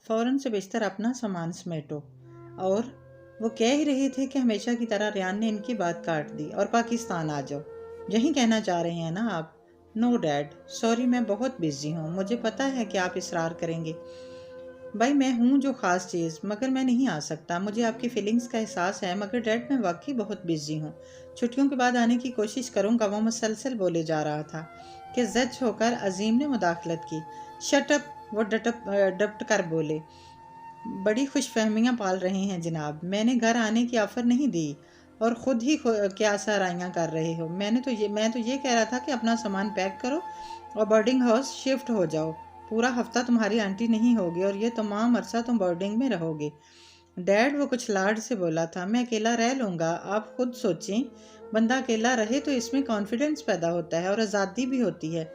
फ़ौरन से बिस्तर अपना सामान समेटो। और वो कह ही रहे थे कि हमेशा की तरह रेयान ने इनकी बात काट दी। और पाकिस्तान आ जाओ, यही कहना चाह रहे हैं ना आप? नो डैड, सॉरी, मैं बहुत बिजी हूँ। मुझे पता है कि आप इसरार करेंगे। भाई, मैं हूँ जो ख़ास चीज़, मगर मैं नहीं आ सकता। मुझे आपकी फीलिंग्स का एहसास है, मगर डैड मैं वाकई बहुत बिजी हूँ। छुट्टियों के बाद आने की कोशिश करूँगा, वो मुसलसल बोले जा रहा था कि जज होकर अजीम ने मुदाखलत की। शट अप, वो डट कर बोले। बड़ी खुशफहमियाँ पाल रहे हैं जनाब। मैंने घर आने की ऑफ़र नहीं दी और ख़ुद ही क्या सराहियाँ कर रहे हो। मैं तो ये कह रहा था कि अपना सामान पैक करो और बोर्डिंग हाउस शिफ्ट हो जाओ। पूरा हफ्ता तुम्हारी आंटी नहीं होगी और ये तमाम अरसा तुम बोर्डिंग में रहोगे। डैड, वो कुछ लाड से बोला था, मैं अकेला रह लूँगा। आप खुद सोचें, बंदा अकेला रहे तो इसमें कॉन्फिडेंस पैदा होता है और आज़ादी भी होती है।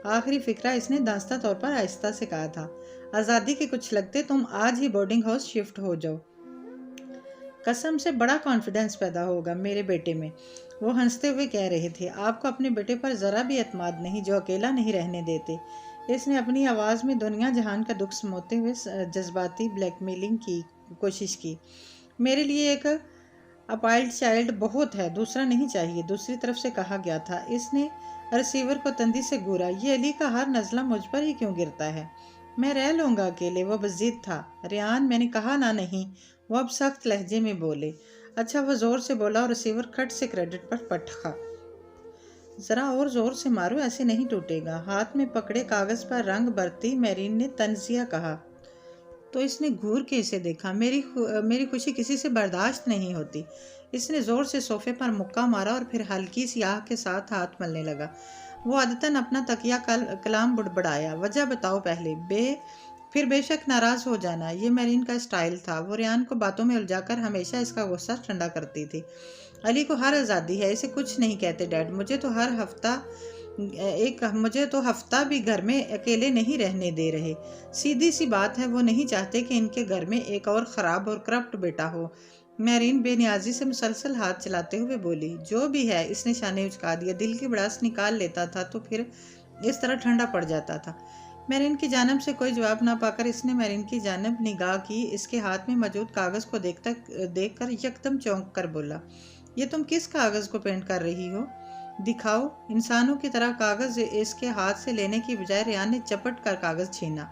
आखिरी फ़िक्रा इसने दांस्ता तौर पर आहिस्ता से कहा था। आज़ादी के कुछ लगते तुम आज ही बोर्डिंग हाउस शिफ्ट हो जाओ। कसम से बड़ा कॉन्फिडेंस पैदा होगा मेरे बेटे में, वो हंसते हुए कह रहे थे। आपको अपने बेटे पर ज़रा भी एतमाद नहीं, जो अकेला नहीं रहने देते। इसने अपनी आवाज़ में दुनिया जहान का दुख समोते हुए जज्बाती ब्लैकमेलिंग की कोशिश की। मेरे लिए एक अपाइल्ड चाइल्ड बहुत है, दूसरा नहीं चाहिए। दूसरी तरफ से कहा गया था। इसने रिसीवर को तंदी से घूरा। ये अली का हर नज़ला मुझ पर ही क्यों गिरता है? मैं रह लूँगा अकेले, वो बज़िद था। रेयान, मैंने कहा ना नहीं, वो अब सख्त लहजे में बोले। अच्छा, वो ज़ोर से बोला और रिसीवर खट से क्रेडिट पर पटका। ज़रा और ज़ोर से मारो, ऐसे नहीं टूटेगा। हाथ में पकड़े कागज़ पर रंग भरती मेरीन ने तंजिया कहा। तो इसने घूर के इसे देखा। मेरी खुशी किसी से बर्दाश्त नहीं होती। इसने ज़ोर से सोफे पर मुक्का मारा और फिर हल्की सी आह के साथ हाथ मलने लगा। वो आदतन अपना तकिया कलाम बुड़बड़ाया। वजह बताओ पहले। फिर बेशक नाराज़ हो जाना, ये मेरीन का स्टाइल था। वो रेयान को बातों में उलझाकर हमेशा इसका गुस्सा ठंडा करती थी। अली को हर आज़ादी है, इसे कुछ नहीं कहते डैड। मुझे तो हफ्ता भी घर में अकेले नहीं रहने दे रहे। सीधी सी बात है, वो नहीं चाहते कि इनके घर में एक और ख़राब और करप्ट बेटा हो। मेरीन बेनियाजी से मुसलसल हाथ चलाते हुए बोली। जो भी है, इसने शाने उचका दिया। दिल की भड़ास निकाल लेता था तो फिर इस तरह ठंडा पड़ जाता था। मेरीन की जानब से कोई जवाब ना पाकर इसने मेरीन की जानब निगाह की। इसके हाथ में मौजूद कागज़ को देखकर यकदम चौंक कर बोला, ये तुम किस कागज़ को पेंट कर रही हो? दिखाओ। इंसानों की तरह कागज़ इसके हाथ से लेने की बजाय रेयान ने चपट कर कागज़ छीना।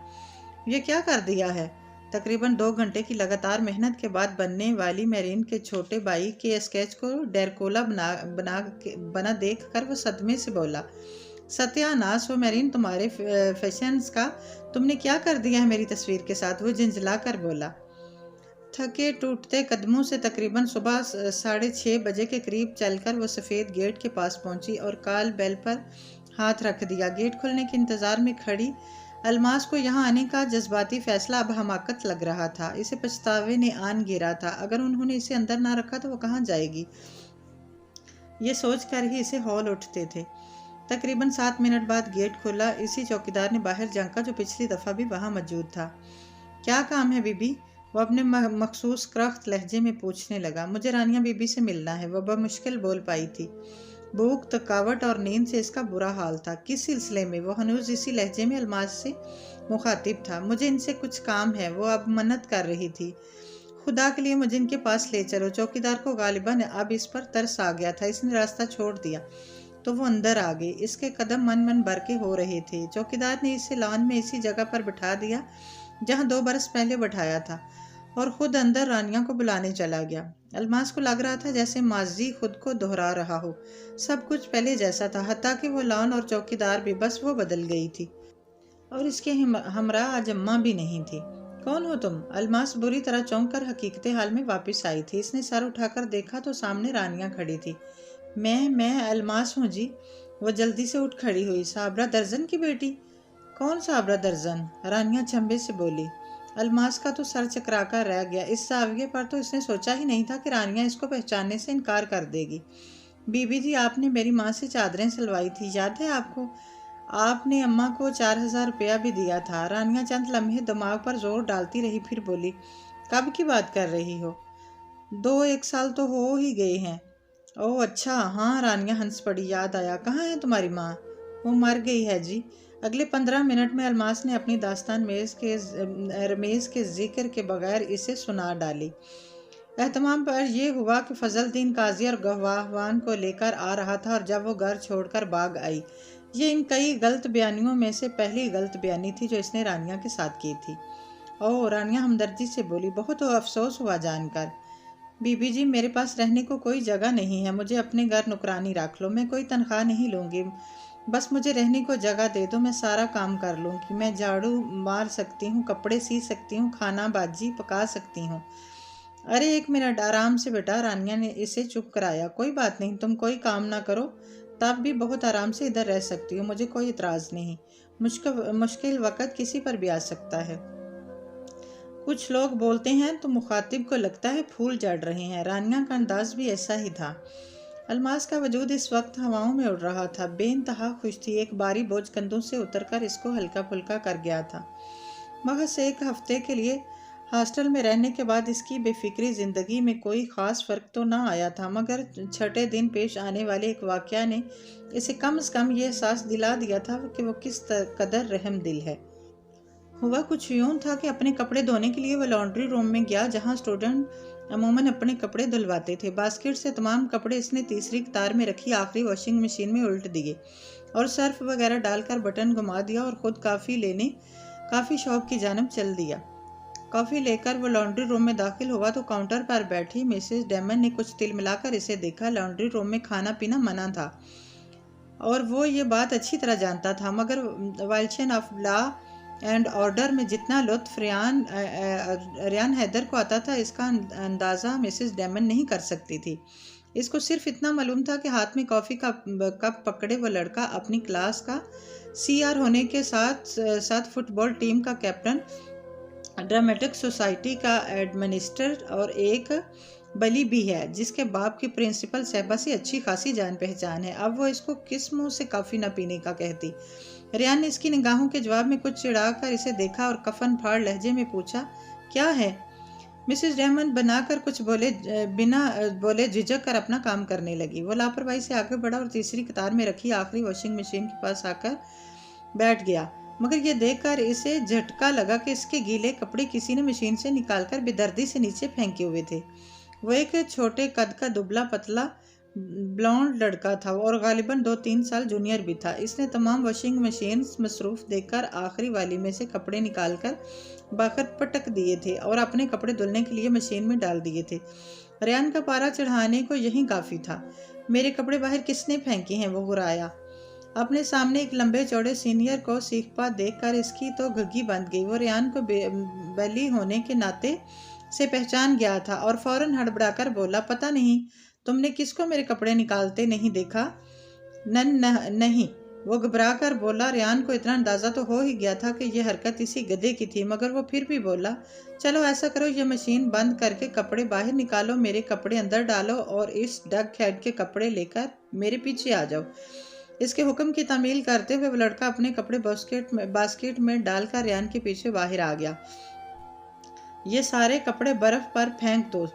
ये क्या कर दिया है? तकरीबन 2 घंटे की लगातार मेहनत के बाद बनने वाली मेरीन के छोटे भाई के स्केच को डेरकोला बना देख कर वो सदमे से बोला। सत्यानाश हो मेरीन, तुम्हारे फैशंस का। तुमने क्या कर दिया है मेरी तस्वीर के साथ? वो झिंझला कर बोला। थके टूटते कदमों से तकरीबन सुबह 6:30 बजे के करीब चलकर वो सफ़ेद गेट के पास पहुंची और काल बेल पर हाथ रख दिया। गेट खुलने के इंतज़ार में खड़ी अलमास को यहाँ आने का जज्बाती फैसला अब हमाकत लग रहा था। इसे पछतावे ने आन गिरा था। अगर उन्होंने इसे अंदर ना रखा तो वो कहाँ जाएगी? ये सोच कर ही इसे हौल उठते थे। तकरीबन 7 मिनट बाद गेट खुला। इसी चौकीदार ने बाहर झांका जो पिछली दफ़ा भी वहाँ मौजूद था। क्या काम है बीबी? वो अपने मखसूस करख्त लहजे में पूछने लगा। मुझे रानिया बीबी से मिलना है, वह बमुश्किल बोल पाई थी। भूख, थकावट और नींद से इसका बुरा हाल था। किस सिलसिले में? वो हनूज इसी लहजे में अलमास से मुखातिब था। मुझे इनसे कुछ काम है, वो अब मन्नत कर रही थी। खुदा के लिए मुझे इनके पास ले चलो। चौकीदार को गालिबन अब इस पर तरस आ गया था। इसने रास्ता छोड़ दिया तो वो अंदर आ गई। इसके कदम मन भर के हो रहे थे। चौकीदार ने इसे लॉन में इसी जगह पर बिठा दिया जहाँ 2 बरस पहले बैठाया था और ख़ुद अंदर रानिया को बुलाने चला गया। अलमास को लग रहा था जैसे माजी खुद को दोहरा रहा हो। सब कुछ पहले जैसा था, हत्ता कि वो लॉन और चौकीदार भी, बस वो बदल गई थी और इसके हमरा आज अम्मा भी नहीं थी। कौन हो तुम? अलमास बुरी तरह चौंक कर हकीकत हाल में वापस आई थी। इसने सर उठाकर देखा तो सामने रानिया खड़ी थी। मैं अलमास हूँ जी। वो जल्दी से उठ खड़ी हुई। साबरा दर्जन की बेटी? कौन साबरा दर्जन? रानिया चंबे से बोली। अलमास का तो सर चकराकर रह गया। इस जाविये पर तो इसने सोचा ही नहीं था कि रानिया इसको पहचानने से इनकार कर देगी। बीबी जी, आपने मेरी माँ से चादरें सिलवाई थी, याद है आपको? आपने अम्मा को 4000 रुपया भी दिया था। रानिया चंद लम्हे दिमाग पर जोर डालती रही, फिर बोली, कब की बात कर रही हो? 2-1 साल तो हो ही गए हैं। ओह अच्छा, हाँ। रानिया हंस पड़ी। याद आया। कहाँ है तुम्हारी माँ? वो मर गई है जी। अगले 15 मिनट में अलमास ने अपनी दास्तान रमेश के जिक्र के बगैर इसे सुना डाली। एहतमाम पर यह हुआ कि फजलदीन काजी और गवाहवान को लेकर आ रहा था और जब वो घर छोड़कर भाग आई। ये इन कई गलत बयानियों में से पहली गलत बयानी थी जो इसने रानिया के साथ की थी। ओह, रानिया हमदर्दी से बोली, बहुत अफसोस हुआ जानकर। बीबी जी, मेरे पास रहने को कोई जगह नहीं है, मुझे अपने घर नुकरानी रख लो, मैं कोई तनख्वाह नहीं लूँगी, बस मुझे रहने को जगह दे दो, मैं सारा काम कर लूँगी, मैं झाड़ू मार सकती हूँ, कपड़े सी सकती हूँ, खाना बाजी पका सकती हूँ। अरे 1 मिनट, आराम से बेटा, रानिया ने इसे चुप कराया। कोई बात नहीं, तुम कोई काम ना करो तब भी बहुत आराम से इधर रह सकती हो, मुझे कोई इतराज़ नहीं। मुश्किल वक़्त किसी पर भी आ सकता है। कुछ लोग बोलते हैं तो मुखातिब को लगता है फूल जड़ रहे हैं। रानिया का अंदाज भी ऐसा ही था। अलमास का वजूद इस वक्त हवाओं में उड़ रहा था, बेइंतहा खुश थी। एक भारी बोझ कंधों से उतरकर इसको हल्का फुल्का कर गया था। महज 1 हफ्ते के लिए हॉस्टल में रहने के बाद इसकी बेफिक्री ज़िंदगी में कोई ख़ास फ़र्क तो ना आया था, मगर छठे दिन पेश आने वाले एक वाक़या ने इसे कम से कम ये एहसास दिला दिया था कि वो किस कदर रहम दिल है। हुआ कुछ यूँ था कि अपने कपड़े धोने के लिए वह लॉन्ड्री रूम में गया, जहाँ स्टूडेंट अमूमन अपने कपड़े धुलवाते थे। बास्केट से तमाम कपड़े इसने तीसरी कतार में रखी आखिरी वॉशिंग मशीन में उल्ट दिए और सर्फ वगैरह डालकर बटन घुमा दिया और ख़ुद कॉफ़ी लेने कॉफ़ी शॉप की जानब चल दिया। कॉफ़ी लेकर वो लॉन्ड्री रूम में दाखिल हुआ तो काउंटर पर बैठी मिसेस डेमन ने कुछ तिल मिलाकर इसे देखा। लॉन्ड्री रूम में खाना पीना मना था और वो ये बात अच्छी तरह जानता था, मगर violation of law and order में जितना लुत्फ रियान हैदर को आता था, इसका अंदाज़ा मिसेस डेमन नहीं कर सकती थी। इसको सिर्फ इतना मालूम था कि हाथ में कॉफ़ी का कप पकड़े वो लड़का अपनी क्लास का CR होने के साथ साथ फुटबॉल टीम का कैप्टन, ड्रामेटिक सोसाइटी का एडमिनिस्ट्रेटर और एक बली भी है, जिसके बाप की प्रिंसिपल साहबा से अच्छी खासी जान पहचान है। अब वो इसको किस मुंह से कॉफ़ी न पीने का कहती। रियान ने इसकी निगाहों के जवाब में कुछ चिढ़ाकर इसे देखा और कफन फाड़ लहजे में पूछा, क्या है? मिसेस डेमन बनाकर कुछ बिना बोले झिझक कर अपना काम करने लगी। वो लापरवाही से आगे बढ़ा और तीसरी कतार में रखी आखिरी वॉशिंग मशीन के पास आकर बैठ गया, मगर यह देखकर इसे झटका लगा कि इसके गीले कपड़े किसी ने मशीन से निकालकर बेदर्दी से नीचे फेंके हुए थे। वो एक छोटे कद का दुबला पतला ब्लॉन्ड लड़का था और गालिबन 2-3 साल जूनियर भी था। इसने तमाम वॉशिंग मशीन मसरूफ़ देखकर आखिरी वाली में से कपड़े निकालकर बाहर पटक दिए थे और अपने कपड़े धुलने के लिए मशीन में डाल दिए थे। रियान का पारा चढ़ाने को यही काफ़ी था। मेरे कपड़े बाहर किसने फेंके हैं? वो गुर्राया। अपने सामने एक लंबे चौड़े सीनियर को सीखपात देखकर इसकी तो घुग्गी बंध गई। वो रियान को बली होने के नाते से पहचान गया था और फौरन हड़बड़ाकर बोला, पता नहीं, तुमने किसको मेरे कपड़े निकालते नहीं देखा? नहीं, वो घबरा कर बोला। रियान को इतना अंदाज़ा तो हो ही गया था कि यह हरकत इसी गधे की थी, मगर वो फिर भी बोला, चलो ऐसा करो, ये मशीन बंद करके कपड़े बाहर निकालो, मेरे कपड़े अंदर डालो और इस डग हेड के कपड़े लेकर मेरे पीछे आ जाओ। इसके हुक्म की तामील करते हुए वो लड़का अपने कपड़े बास्केट में डालकर रियान के पीछे बाहर आ गया। ये सारे कपड़े बर्फ़ पर फेंक दो,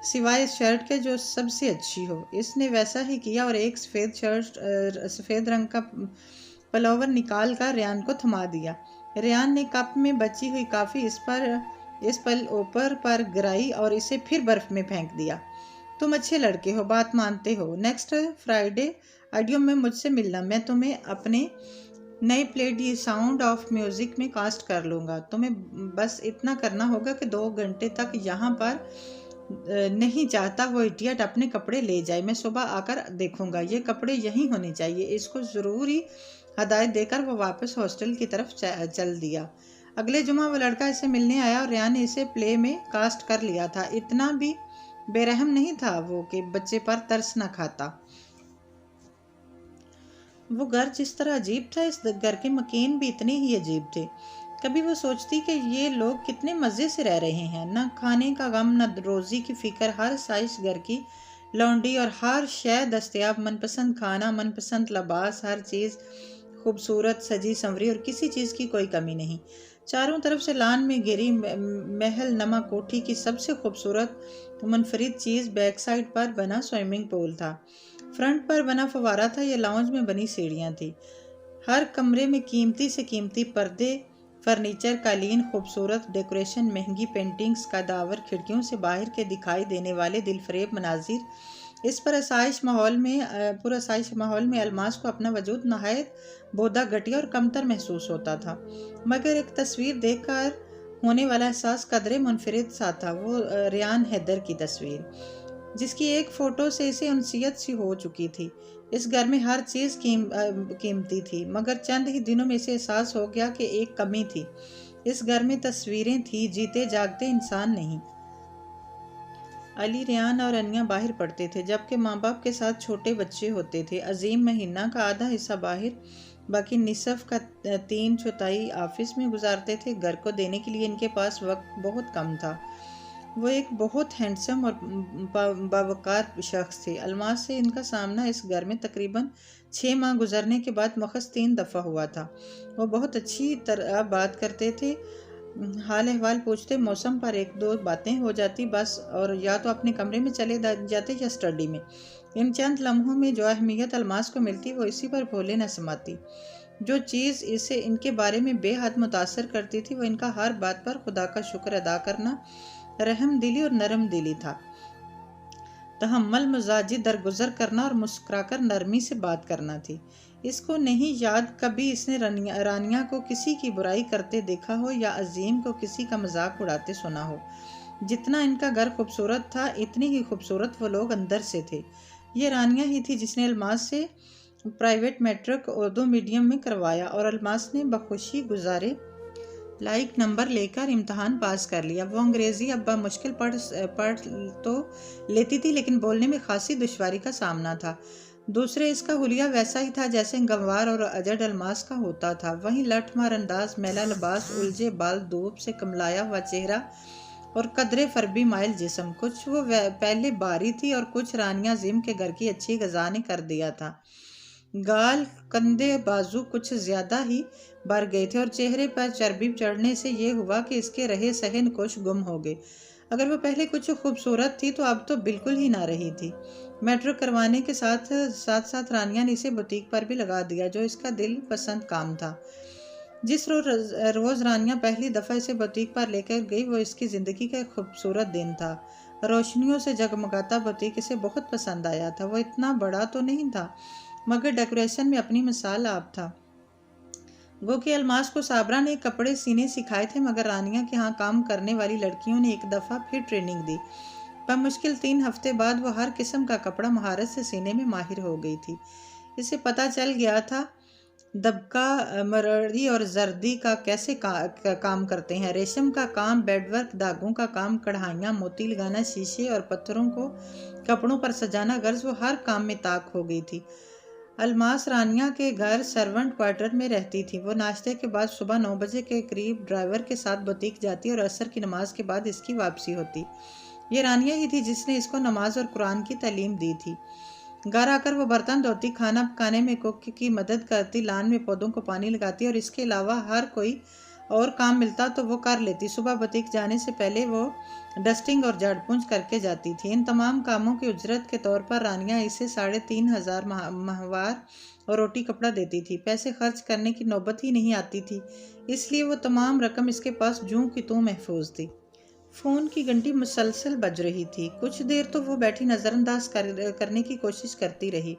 सिवाय इस शर्ट के जो सबसे अच्छी हो। इसने वैसा ही किया और एक सफ़ेद रंग का पलोवर निकाल कर रियान को थमा दिया। रियान ने कप में बची हुई कॉफ़ी इस पल ऊपर पर गिराई और इसे फिर बर्फ़ में फेंक दिया। तुम अच्छे लड़के हो, बात मानते हो। नेक्स्ट फ्राइडे ऑडियो में मुझसे मिलना, मैं तुम्हें अपने नई play the sound of music में कास्ट कर लूँगा। तुम्हें बस इतना करना होगा कि 2 घंटे तक यहाँ पर नहीं चाहता वो इडियट अपने कपड़े ले जाए। मैं सुबह आकर देखूँगा, ये कपड़े यहीं होने चाहिए। इसको ज़रूरी हदायत देकर वो वापस हॉस्टल की तरफ चल दिया। अगले जुमा वो लड़का इसे मिलने आया और रियान ने इसे प्ले में कास्ट कर लिया था। इतना भी बेरहम नहीं था वो कि बच्चे पर तरस न खाता। वो घर जिस तरह अजीब था, इस घर के मकीन भी इतने ही अजीब थे। कभी वो सोचती कि ये लोग कितने मज़े से रह रहे हैं, न खाने का गम, न रोज़ी की फ़िक्र, हर साइज घर की लौंडी और हर शय दस्तयाब, मनपसंद खाना, मनपसंद लिबास, हर चीज़ खूबसूरत सजी संवरी और किसी चीज़ की कोई कमी नहीं। चारों तरफ से लान में घिरी महल नमा कोठी की सबसे खूबसूरत मुनफरिद चीज़ बैक साइड पर बना स्विमिंग पूल था। फ्रंट पर बना फवारा था, यह लाउंज में बनी सीढ़ियाँ थी। हर कमरे में कीमती से कीमती पर्दे, फर्नीचर, कालीन, खूबसूरत डेकोरेशन, महंगी पेंटिंग्स, कदावर खिड़कियों से बाहर के दिखाई देने वाले दिलफरेब मनाजिर। इस पुरआसाइश माहौल में अलमास को अपना वजूद नहायत बोदा, घटिया और कमतर महसूस होता था। मगर एक तस्वीर देखकर होने वाला एहसास कदरे मुनफरिद सा था। वो रेयान हैदर की तस्वीर, जिसकी एक फ़ोटो से इसे उनसियत सी हो चुकी थी। इस घर में हर चीज़ कीमती थी, मगर चंद ही दिनों में इसे एहसास हो गया कि एक कमी थी। इस घर में तस्वीरें थी, जीते जागते इंसान नहीं। अली, रेयान और अनिया बाहर पढ़ते थे, जबकि माँ बाप के साथ छोटे बच्चे होते थे। अजीम महीना का आधा हिस्सा बाहर, बाकी निसफ का 3/4 ऑफिस में गुजारते थे। घर को देने के लिए इनके पास वक्त बहुत कम था। वो एक बहुत हैंडसम और बावकार शख्स थे। अलमास से इनका सामना इस घर में तकरीबन 6 माह गुजरने के बाद मखस 3 दफ़ा हुआ था। वो बहुत अच्छी तरह बात करते थे, हाल अहवाल पूछते, मौसम पर 1-2 बातें हो जाती बस, और या तो अपने कमरे में चले जाते या स्टडी में। इन चंद लम्हों में जो अहमियत अलमास को मिलती वो इसी पर भोले न समाती। जो चीज़ इसे इनके बारे में बेहद मुतासर करती थी वो इनका हर बात पर खुदा का शुक्र अदा करना, रहम दिली और नरम दिली था। तहम्मुल मजाजी दरगुजर करना और मुस्कुराकर नरमी से बात करना थी। इसको नहीं याद कभी इसने रानिया को किसी की बुराई करते देखा हो या अजीम को किसी का मजाक उड़ाते सुना हो। जितना इनका घर खूबसूरत था, इतनी ही खूबसूरत वो लोग अंदर से थे। ये रानिया ही थी जिसने अलमास से प्राइवेट मैट्रिक उर्दू मीडियम में करवाया, और अलमास ने बखुशी गुजारे लाइक नंबर लेकर इम्तहान पास कर लिया। वो अंग्रेज़ी अब मुश्किल पढ़ तो लेती थी, लेकिन बोलने में खासी दुश्वारी का सामना था। दूसरे, इसका हुलिया वैसा ही था जैसे गंवार और अजड अलमास का होता था। वहीं लठमार अंदाज, मैला लिबास, उलझे बाल, धूप से कमलाया हुआ चेहरा और कदरे फरबी माइल जिस्म। कुछ वो पहले बारी थी और कुछ रानिया जिम के घर की अच्छी गजा ने कर दिया था। गाल, कंधे, बाजू कुछ ज्यादा ही भर गए थे और चेहरे पर चर्बी चढ़ने से ये हुआ कि इसके रहे सहन कुछ गुम हो गए। अगर वो पहले कुछ खूबसूरत थी तो अब तो बिल्कुल ही ना रही थी। मेट्रो करवाने के साथ साथ रानिया ने इसे बुटीक पर भी लगा दिया, जो इसका दिल पसंद काम था। जिस रोज़ रानिया पहली दफ़ा इसे बुटीक पर लेकर गई वो इसकी ज़िंदगी का एक खूबसूरत दिन था। रोशनियों से जगमगाता बुटीक इसे बहुत पसंद आया था। वो इतना बड़ा तो नहीं था, मगर डेकोरेशन में अपनी मिसाल आप था। वो कि अलमास को साबरा ने कपड़े सीने सिखाए थे, मगर रानिया के यहाँ काम करने वाली लड़कियों ने एक दफ़ा फिर ट्रेनिंग दी। पर मुश्किल 3 हफ्ते बाद वो हर किस्म का कपड़ा महारत से सीने में माहिर हो गई थी। इसे पता चल गया था दबका, मरड़ी और जर्दी का कैसे काम करते हैं, रेशम का काम, बेडवर्क, दागों का काम, कढ़ाइयाँ, मोती लगाना, शीशे और पत्थरों को कपड़ों पर सजाना, गर्ज वो हर काम में ताक हो गई थी। अलमास रानिया के घर सर्वेंट क्वार्टर में रहती थी। वो नाश्ते के बाद सुबह 9 बजे के करीब ड्राइवर के साथ बुटीक जाती और असर की नमाज के बाद इसकी वापसी होती। ये रानिया ही थी जिसने इसको नमाज और कुरान की तालीम दी थी। घर आकर वो बर्तन धोती, खाना पकाने में कुक की मदद करती, लान में पौधों को पानी लगाती और इसके अलावा हर कोई और काम मिलता तो वो कर लेती। सुबह बुटीक जाने से पहले वो डस्टिंग और झाड़ पोंछ करके जाती थी। इन तमाम कामों की उजरत के तौर पर रानिया इसे 3,500 माहवार और रोटी कपड़ा देती थी। पैसे खर्च करने की नौबत ही नहीं आती थी, इसलिए वो तमाम रकम इसके पास जूं की त्यों महफूज थी। फ़ोन की घंटी मुसलसल बज रही थी। कुछ देर तो वो बैठी नज़रअंदाज करने की कोशिश करती रही।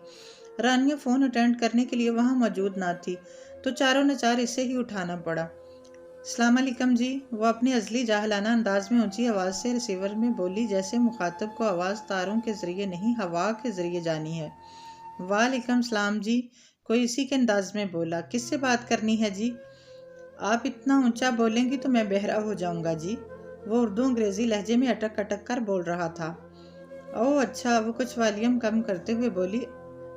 रानिया फ़ोन अटेंड करने के लिए वहाँ मौजूद ना थी, तो चारों ने चार इसे ही उठाना पड़ा। अस्सलाम वालेकुम जी, वो अपनी अजली जाहलाना अंदाज में ऊंची आवाज़ से रिसीवर में बोली, जैसे मुखातब को आवाज़ तारों के ज़रिए नहीं हवा के ज़रिए जानी है। वालेकुम सलाम जी, कोई इसी के अंदाज में बोला। किससे बात करनी है जी? आप इतना ऊंचा बोलेंगी तो मैं बहरा हो जाऊंगा जी, वो उर्दू अंग्रेज़ी लहजे में अटक अटक कर बोल रहा था। ओह अच्छा, वो कुछ वॉल्यूम कम करते हुए बोली।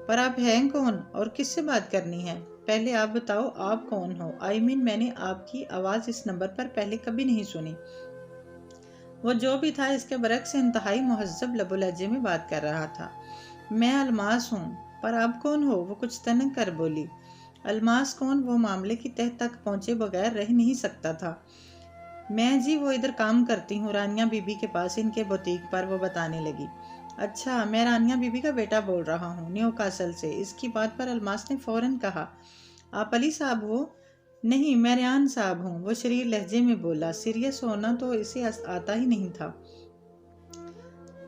पर आप हैं कौन और किससे बात करनी है? पहले आप बताओ आप कौन हो? मैंने आपकी आवाज़ इस नंबर पर पहले कभी नहीं सुनी। वो जो भी था इसके बरक्स से इंतहाई मुहज्जब लबो लहजे में बात कर रहा था। मैं अलमास हूँ। पर आप कौन हो? वो कुछ तनक कर बोली। अलमास कौन? वो मामले की तह तक पहुँचे बगैर रह नहीं सकता था। मैं जी वो इधर काम करती हूँ रानिया बीबी के पास, इनके बुटीक पर, वो बताने लगी। अच्छा, मैं रानिया बीबी का बेटा बोल रहा हूँ, न्यू कासल से। इसकी बात पर अलमास ने फ़ौरन कहा, आप अली साहब हो? नहीं, मैं रेहान साहब हूँ, वो शरीर लहजे में बोला। सीरियस होना तो इसे आता ही नहीं था।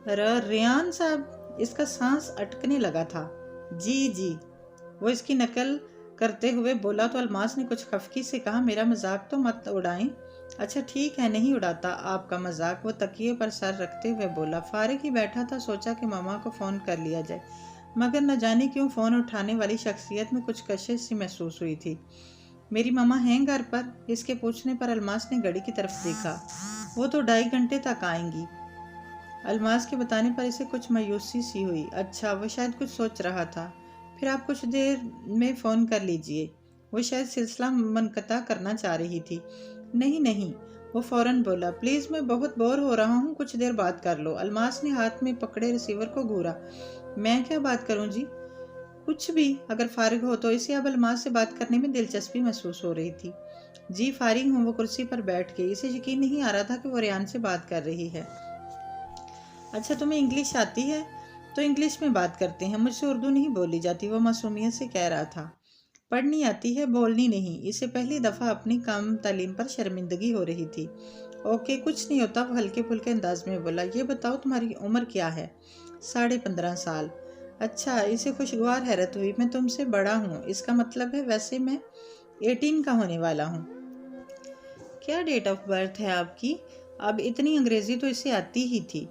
रेहान साहब? इसका सांस अटकने लगा था। जी जी, वो इसकी नकल करते हुए बोला। तो अलमास ने कुछ खफकी से कहा, मेरा मजाक तो मत उड़ाएं। अच्छा ठीक है, नहीं उड़ाता आपका मजाक, वो तकिए पर सर रखते हुए बोला। फारिग ही बैठा था, सोचा कि मामा को फ़ोन कर लिया जाए, मगर न जाने क्यों फ़ोन उठाने वाली शख्सियत में कुछ कशिश सी महसूस हुई थी। मेरी मामा हैं घर पर? इसके पूछने पर अलमास ने घड़ी की तरफ देखा। वो तो 2.5 घंटे तक आएंगी। अलमास के बताने पर इसे कुछ मायूसी सी हुई। अच्छा, वो शायद कुछ सोच रहा था। फिर आप कुछ देर में फ़ोन कर लीजिए। वो शायद सिलसिला मुनक़ता करना चाह रही थी। नहीं नहीं, वो फ़ौरन बोला, प्लीज़ मैं बहुत बोर हो रहा हूँ, कुछ देर बात कर लो। अलमास ने हाथ में पकड़े रिसीवर को घूरा। मैं क्या बात करूँ जी? कुछ भी, अगर फारिग हो तो। इसे अब अलमास से बात करने में दिलचस्पी महसूस हो रही थी। जी फारिग हूँ, वो कुर्सी पर बैठ गई। इसे यकीन नहीं आ रहा था कि वो रेहान से बात कर रही है। अच्छा, तुम्हें इंग्लिश आती है? तो इंग्लिश में बात करते हैं, मुझसे उर्दू नहीं बोली जाती, वो मासूमियत से कह रहा था। पढ़नी आती है, बोलनी नहीं। इसे पहली दफ़ा अपनी कम तालीम पर शर्मिंदगी हो रही थी। ओके, कुछ नहीं होता, वो हल्के फुल्के अंदाज में बोला। ये बताओ तुम्हारी उम्र क्या है? 15.5 साल। अच्छा, इसे खुशगवार हैरत हुई। मैं तुमसे बड़ा हूँ, इसका मतलब है वैसे मैं 18 का होने वाला हूँ। क्या डेट ऑफ बर्थ है आपकी? अब इतनी अंग्रेज़ी तो इसे आती ही थी।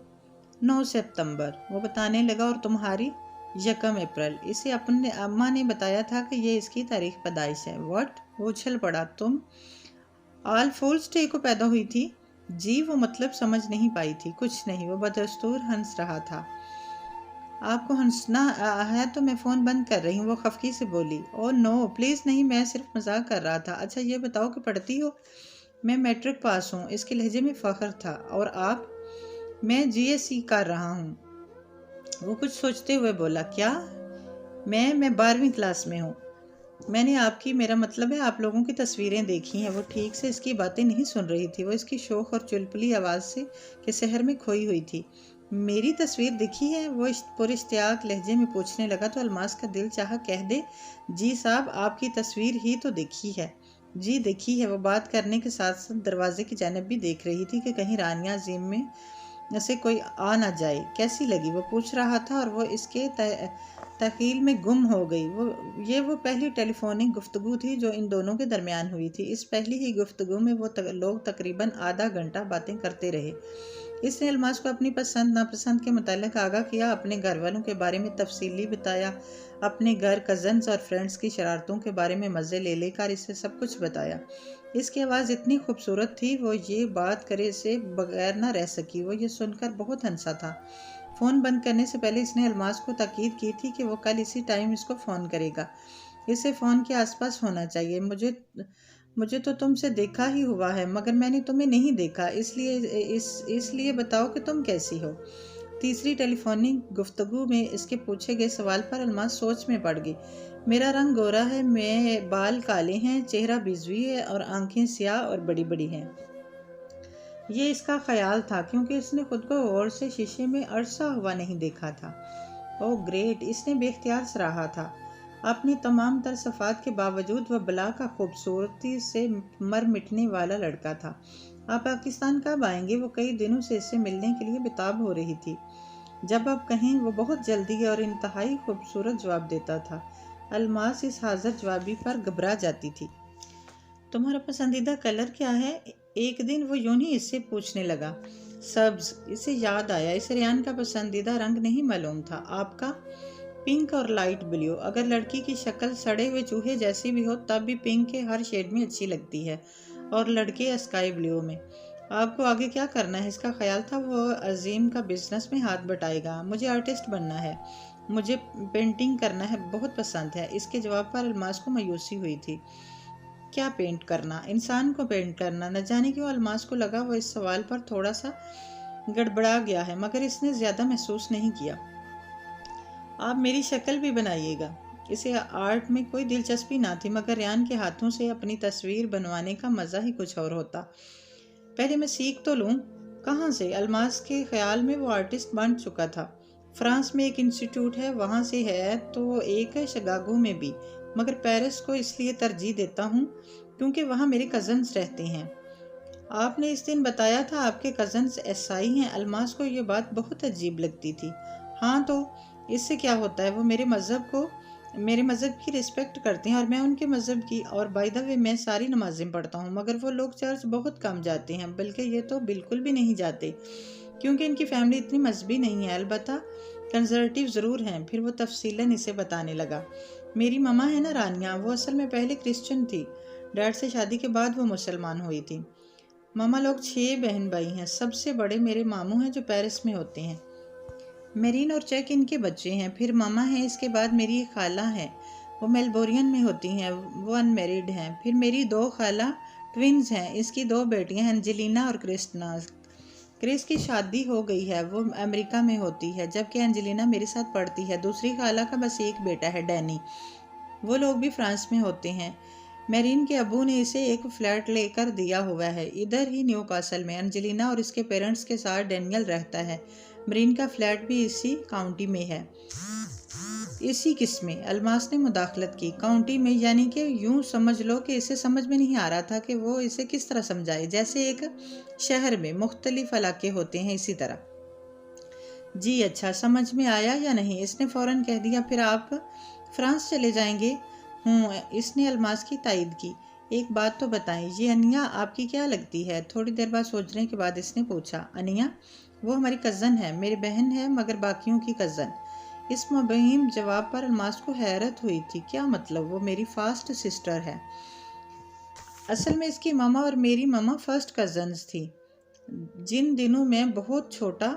9 सितंबर, वो बताने लगा। और तुम्हारी? 1 अप्रैल। इसे अपने अम्मा ने बताया था कि ये इसकी तारीख पैदाइश है। व्हाट? वो उछल पड़ा। तुम ऑल फूल्स डे को पैदा हुई थी? जी, वो मतलब समझ नहीं पाई थी। कुछ नहीं, वो बदस्तूर हंस रहा था। आपको हंसना है तो मैं फ़ोन बंद कर रही हूँ, वो खफकी से बोली। ओह नो, प्लीज़ नहीं, मैं सिर्फ मजाक कर रहा था। अच्छा ये बताओ कि पढ़ती हो? मैं मैट्रिक पास हूँ। इसके लहजे में फ़ख्र था। और आप? मैं जीएसई कर रहा हूँ। वो कुछ सोचते हुए बोला। क्या? मैं 12वीं क्लास में हूँ। मैंने आपकी, मेरा मतलब है आप लोगों की तस्वीरें देखी हैं। वो ठीक से इसकी बातें नहीं सुन रही थी। वो इसकी शोख और चुलबुली आवाज़ से के शहर में खोई हुई थी। मेरी तस्वीर दिखी है? वो पुरइश्तियाक लहजे में पूछने लगा। तो अलमास का दिल चाहा कह दे, जी साहब, आपकी तस्वीर ही तो देखी है। जी देखी है। वो बात करने के साथ साथ दरवाजे की जानब भी देख रही थी कि कहीं रानिया अजीम में से कोई आ ना जाए। कैसी लगी? वो पूछ रहा था और वो इसके तखील में गुम हो गई। वो पहली टेलीफोनिक गुफ्तगू थी जो इन दोनों के दरमियान हुई थी। इस पहली ही गुफ्तगू में वो लोग तकरीबन आधा घंटा बातें करते रहे। इसने अलमास को अपनी पसंद नापसंद के मुतालिक आगाह किया, अपने घर वालों के बारे में तफसीली बताया, अपने घर, कज़न्स और फ्रेंड्स की शरारतों के बारे में मज़े ले लेकर इसे सब कुछ बताया। इसकी आवाज़ इतनी खूबसूरत थी, वो ये बात करे से बगैर ना रह सकी। वो ये सुनकर बहुत हंसा था। फ़ोन बंद करने से पहले इसने अलमास को ताकीद की थी कि वो कल इसी टाइम इसको फ़ोन करेगा। इसे फ़ोन के आसपास होना चाहिए। मुझे तो तुमसे देखा ही हुआ है, मगर मैंने तुम्हें नहीं देखा। इसलिए बताओ कि तुम कैसी हो? तीसरी टेलीफोनिक गुफ्तगू में इसके पूछे गए सवाल पर अलमास सोच में पड़ गई। मेरा रंग गोरा है, मैं बाल काले हैं, चेहरा बिजवी है और आंखें स्याह और बड़ी बड़ी हैं। ये इसका ख्याल था, क्योंकि इसने खुद को गौर से शीशे में अरसा हुआ नहीं देखा था। ओह ग्रेट, इसने बेख्तियार सराहा था। अपनी तमाम तर सफ़ात के बावजूद वह बला का खूबसूरती से मर मिटने वाला लड़का था। आप पाकिस्तान कब आएंगे? वो कई दिनों से इससे मिलने के लिए बेताब हो रही थी। जब आप कहें, वो बहुत जल्दी और इंतहाई खूबसूरत जवाब देता था। अलमास इस हाजिर जवाबी पर घबरा जाती थी। तुम्हारा पसंदीदा कलर क्या है? एक दिन वो यूं ही इससे पूछने लगा। सब्ज। इसे याद आया, इसे रेहान का पसंदीदा रंग नहीं मालूम था। आपका? पिंक और लाइट ब्लू। अगर लड़की की शक्ल सड़े हुए चूहे जैसी भी हो तब भी पिंक के हर शेड में अच्छी लगती है, और लड़के स्काई ब्लू में। आपको आगे क्या करना है? इसका ख्याल था वो अजीम का बिजनेस में हाथ बटाएगा। मुझे आर्टिस्ट बनना है, मुझे पेंटिंग करना है, बहुत पसंद है। इसके जवाब पर अलमास को मायूसी हुई थी। क्या पेंट करना? इंसान को पेंट करना। न जाने क्यों अलमास को लगा वो इस सवाल पर थोड़ा सा गड़बड़ा गया है, मगर इसने ज़्यादा महसूस नहीं किया। आप मेरी शक्ल भी बनाइएगा। इसे आर्ट में कोई दिलचस्पी ना थी, मगर रेहान के हाथों से अपनी तस्वीर बनवाने का मज़ा ही कुछ और होता। पहले मैं सीख तो लूँ। कहाँ से? अलमास के ख्याल में वो आर्टिस्ट बन चुका था। फ्रांस में एक इंस्टीट्यूट है, वहाँ से है, तो एक है शिकागो में भी। मगर पेरिस को इसलिए तरजीह देता हूँ क्योंकि वहाँ मेरे कज़न्स रहते हैं। आपने इस दिन बताया था आपके कज़न्स ईसाई हैं। अल्मास को ये बात बहुत अजीब लगती थी। हाँ, तो इससे क्या होता है? वो मेरे मज़हब की रिस्पेक्ट करते हैं और मैं उनके मज़हब की। और बाय द वे, मैं सारी नमाज़ें पढ़ता हूँ, मगर वो लोग चर्च बहुत कम जाते हैं, बल्कि ये तो बिल्कुल भी नहीं जाते क्योंकि इनकी फैमिली इतनी मजहबी नहीं है। अलबत्ता कंजर्वेटिव ज़रूर हैं। फिर वो तफसीलन इसे बताने लगा। मेरी ममा है ना रानिया, वो असल में पहले क्रिश्चियन थी। डैड से शादी के बाद वो मुसलमान हुई थी। मामा लोग 6 बहन भाई हैं। सबसे बड़े मेरे मामू हैं जो पेरिस में होते हैं। मेरीन और चेक इनके बच्चे हैं। फिर मामा हैं, इसके बाद मेरी एक खाला है, वो मेलबोरियन में होती हैं, वो अनमेरिड हैं। फिर मेरी 2 खाला ट्विन्स हैं, इसकी 2 बेटियां हैं, एंजेलिना और क्रिस्टना। क्रिस की शादी हो गई है, वो अमेरिका में होती है, जबकि एंजेलिना मेरे साथ पढ़ती है। दूसरी खाला का बस एक बेटा है, डैनी, वो लोग भी फ्रांस में होते हैं। मेरीन के अबू ने इसे एक फ्लैट लेकर दिया हुआ है इधर ही न्यू कासल में। एंजेलिना और इसके पेरेंट्स के साथ डैनियल रहता है। मेरीन का फ्लैट भी इसी काउंटी में है। इसी किस्में अल्मास ने मुदाखलत की। काउंटी में, यानी कि यूं समझ लो कि इसे समझ में नहीं आ रहा था कि वो इसे किस तरह समझाए। जैसे एक शहर में मुख्तलिफ इलाके होते हैं, इसी तरह। जी अच्छा, समझ में आया या नहीं? इसने फौरन कह दिया। फिर आप फ्रांस चले जाएंगे? इसने अल्मास की तायद की। एक बात तो बताएं, ये अनिया आपकी क्या लगती है? थोड़ी देर बाद सोचने के बाद इसने पूछा। अनिया? वो हमारी कज़न है, मेरी बहन है, मगर बाकियों की कज़न। इस मुबहीम जवाब पर अल्मास को हैरत हुई थी। क्या मतलब? वो मेरी फास्ट सिस्टर है। असल में इसकी मामा और मेरी मामा फर्स्ट कज़न्स थी। जिन दिनों मैं बहुत छोटा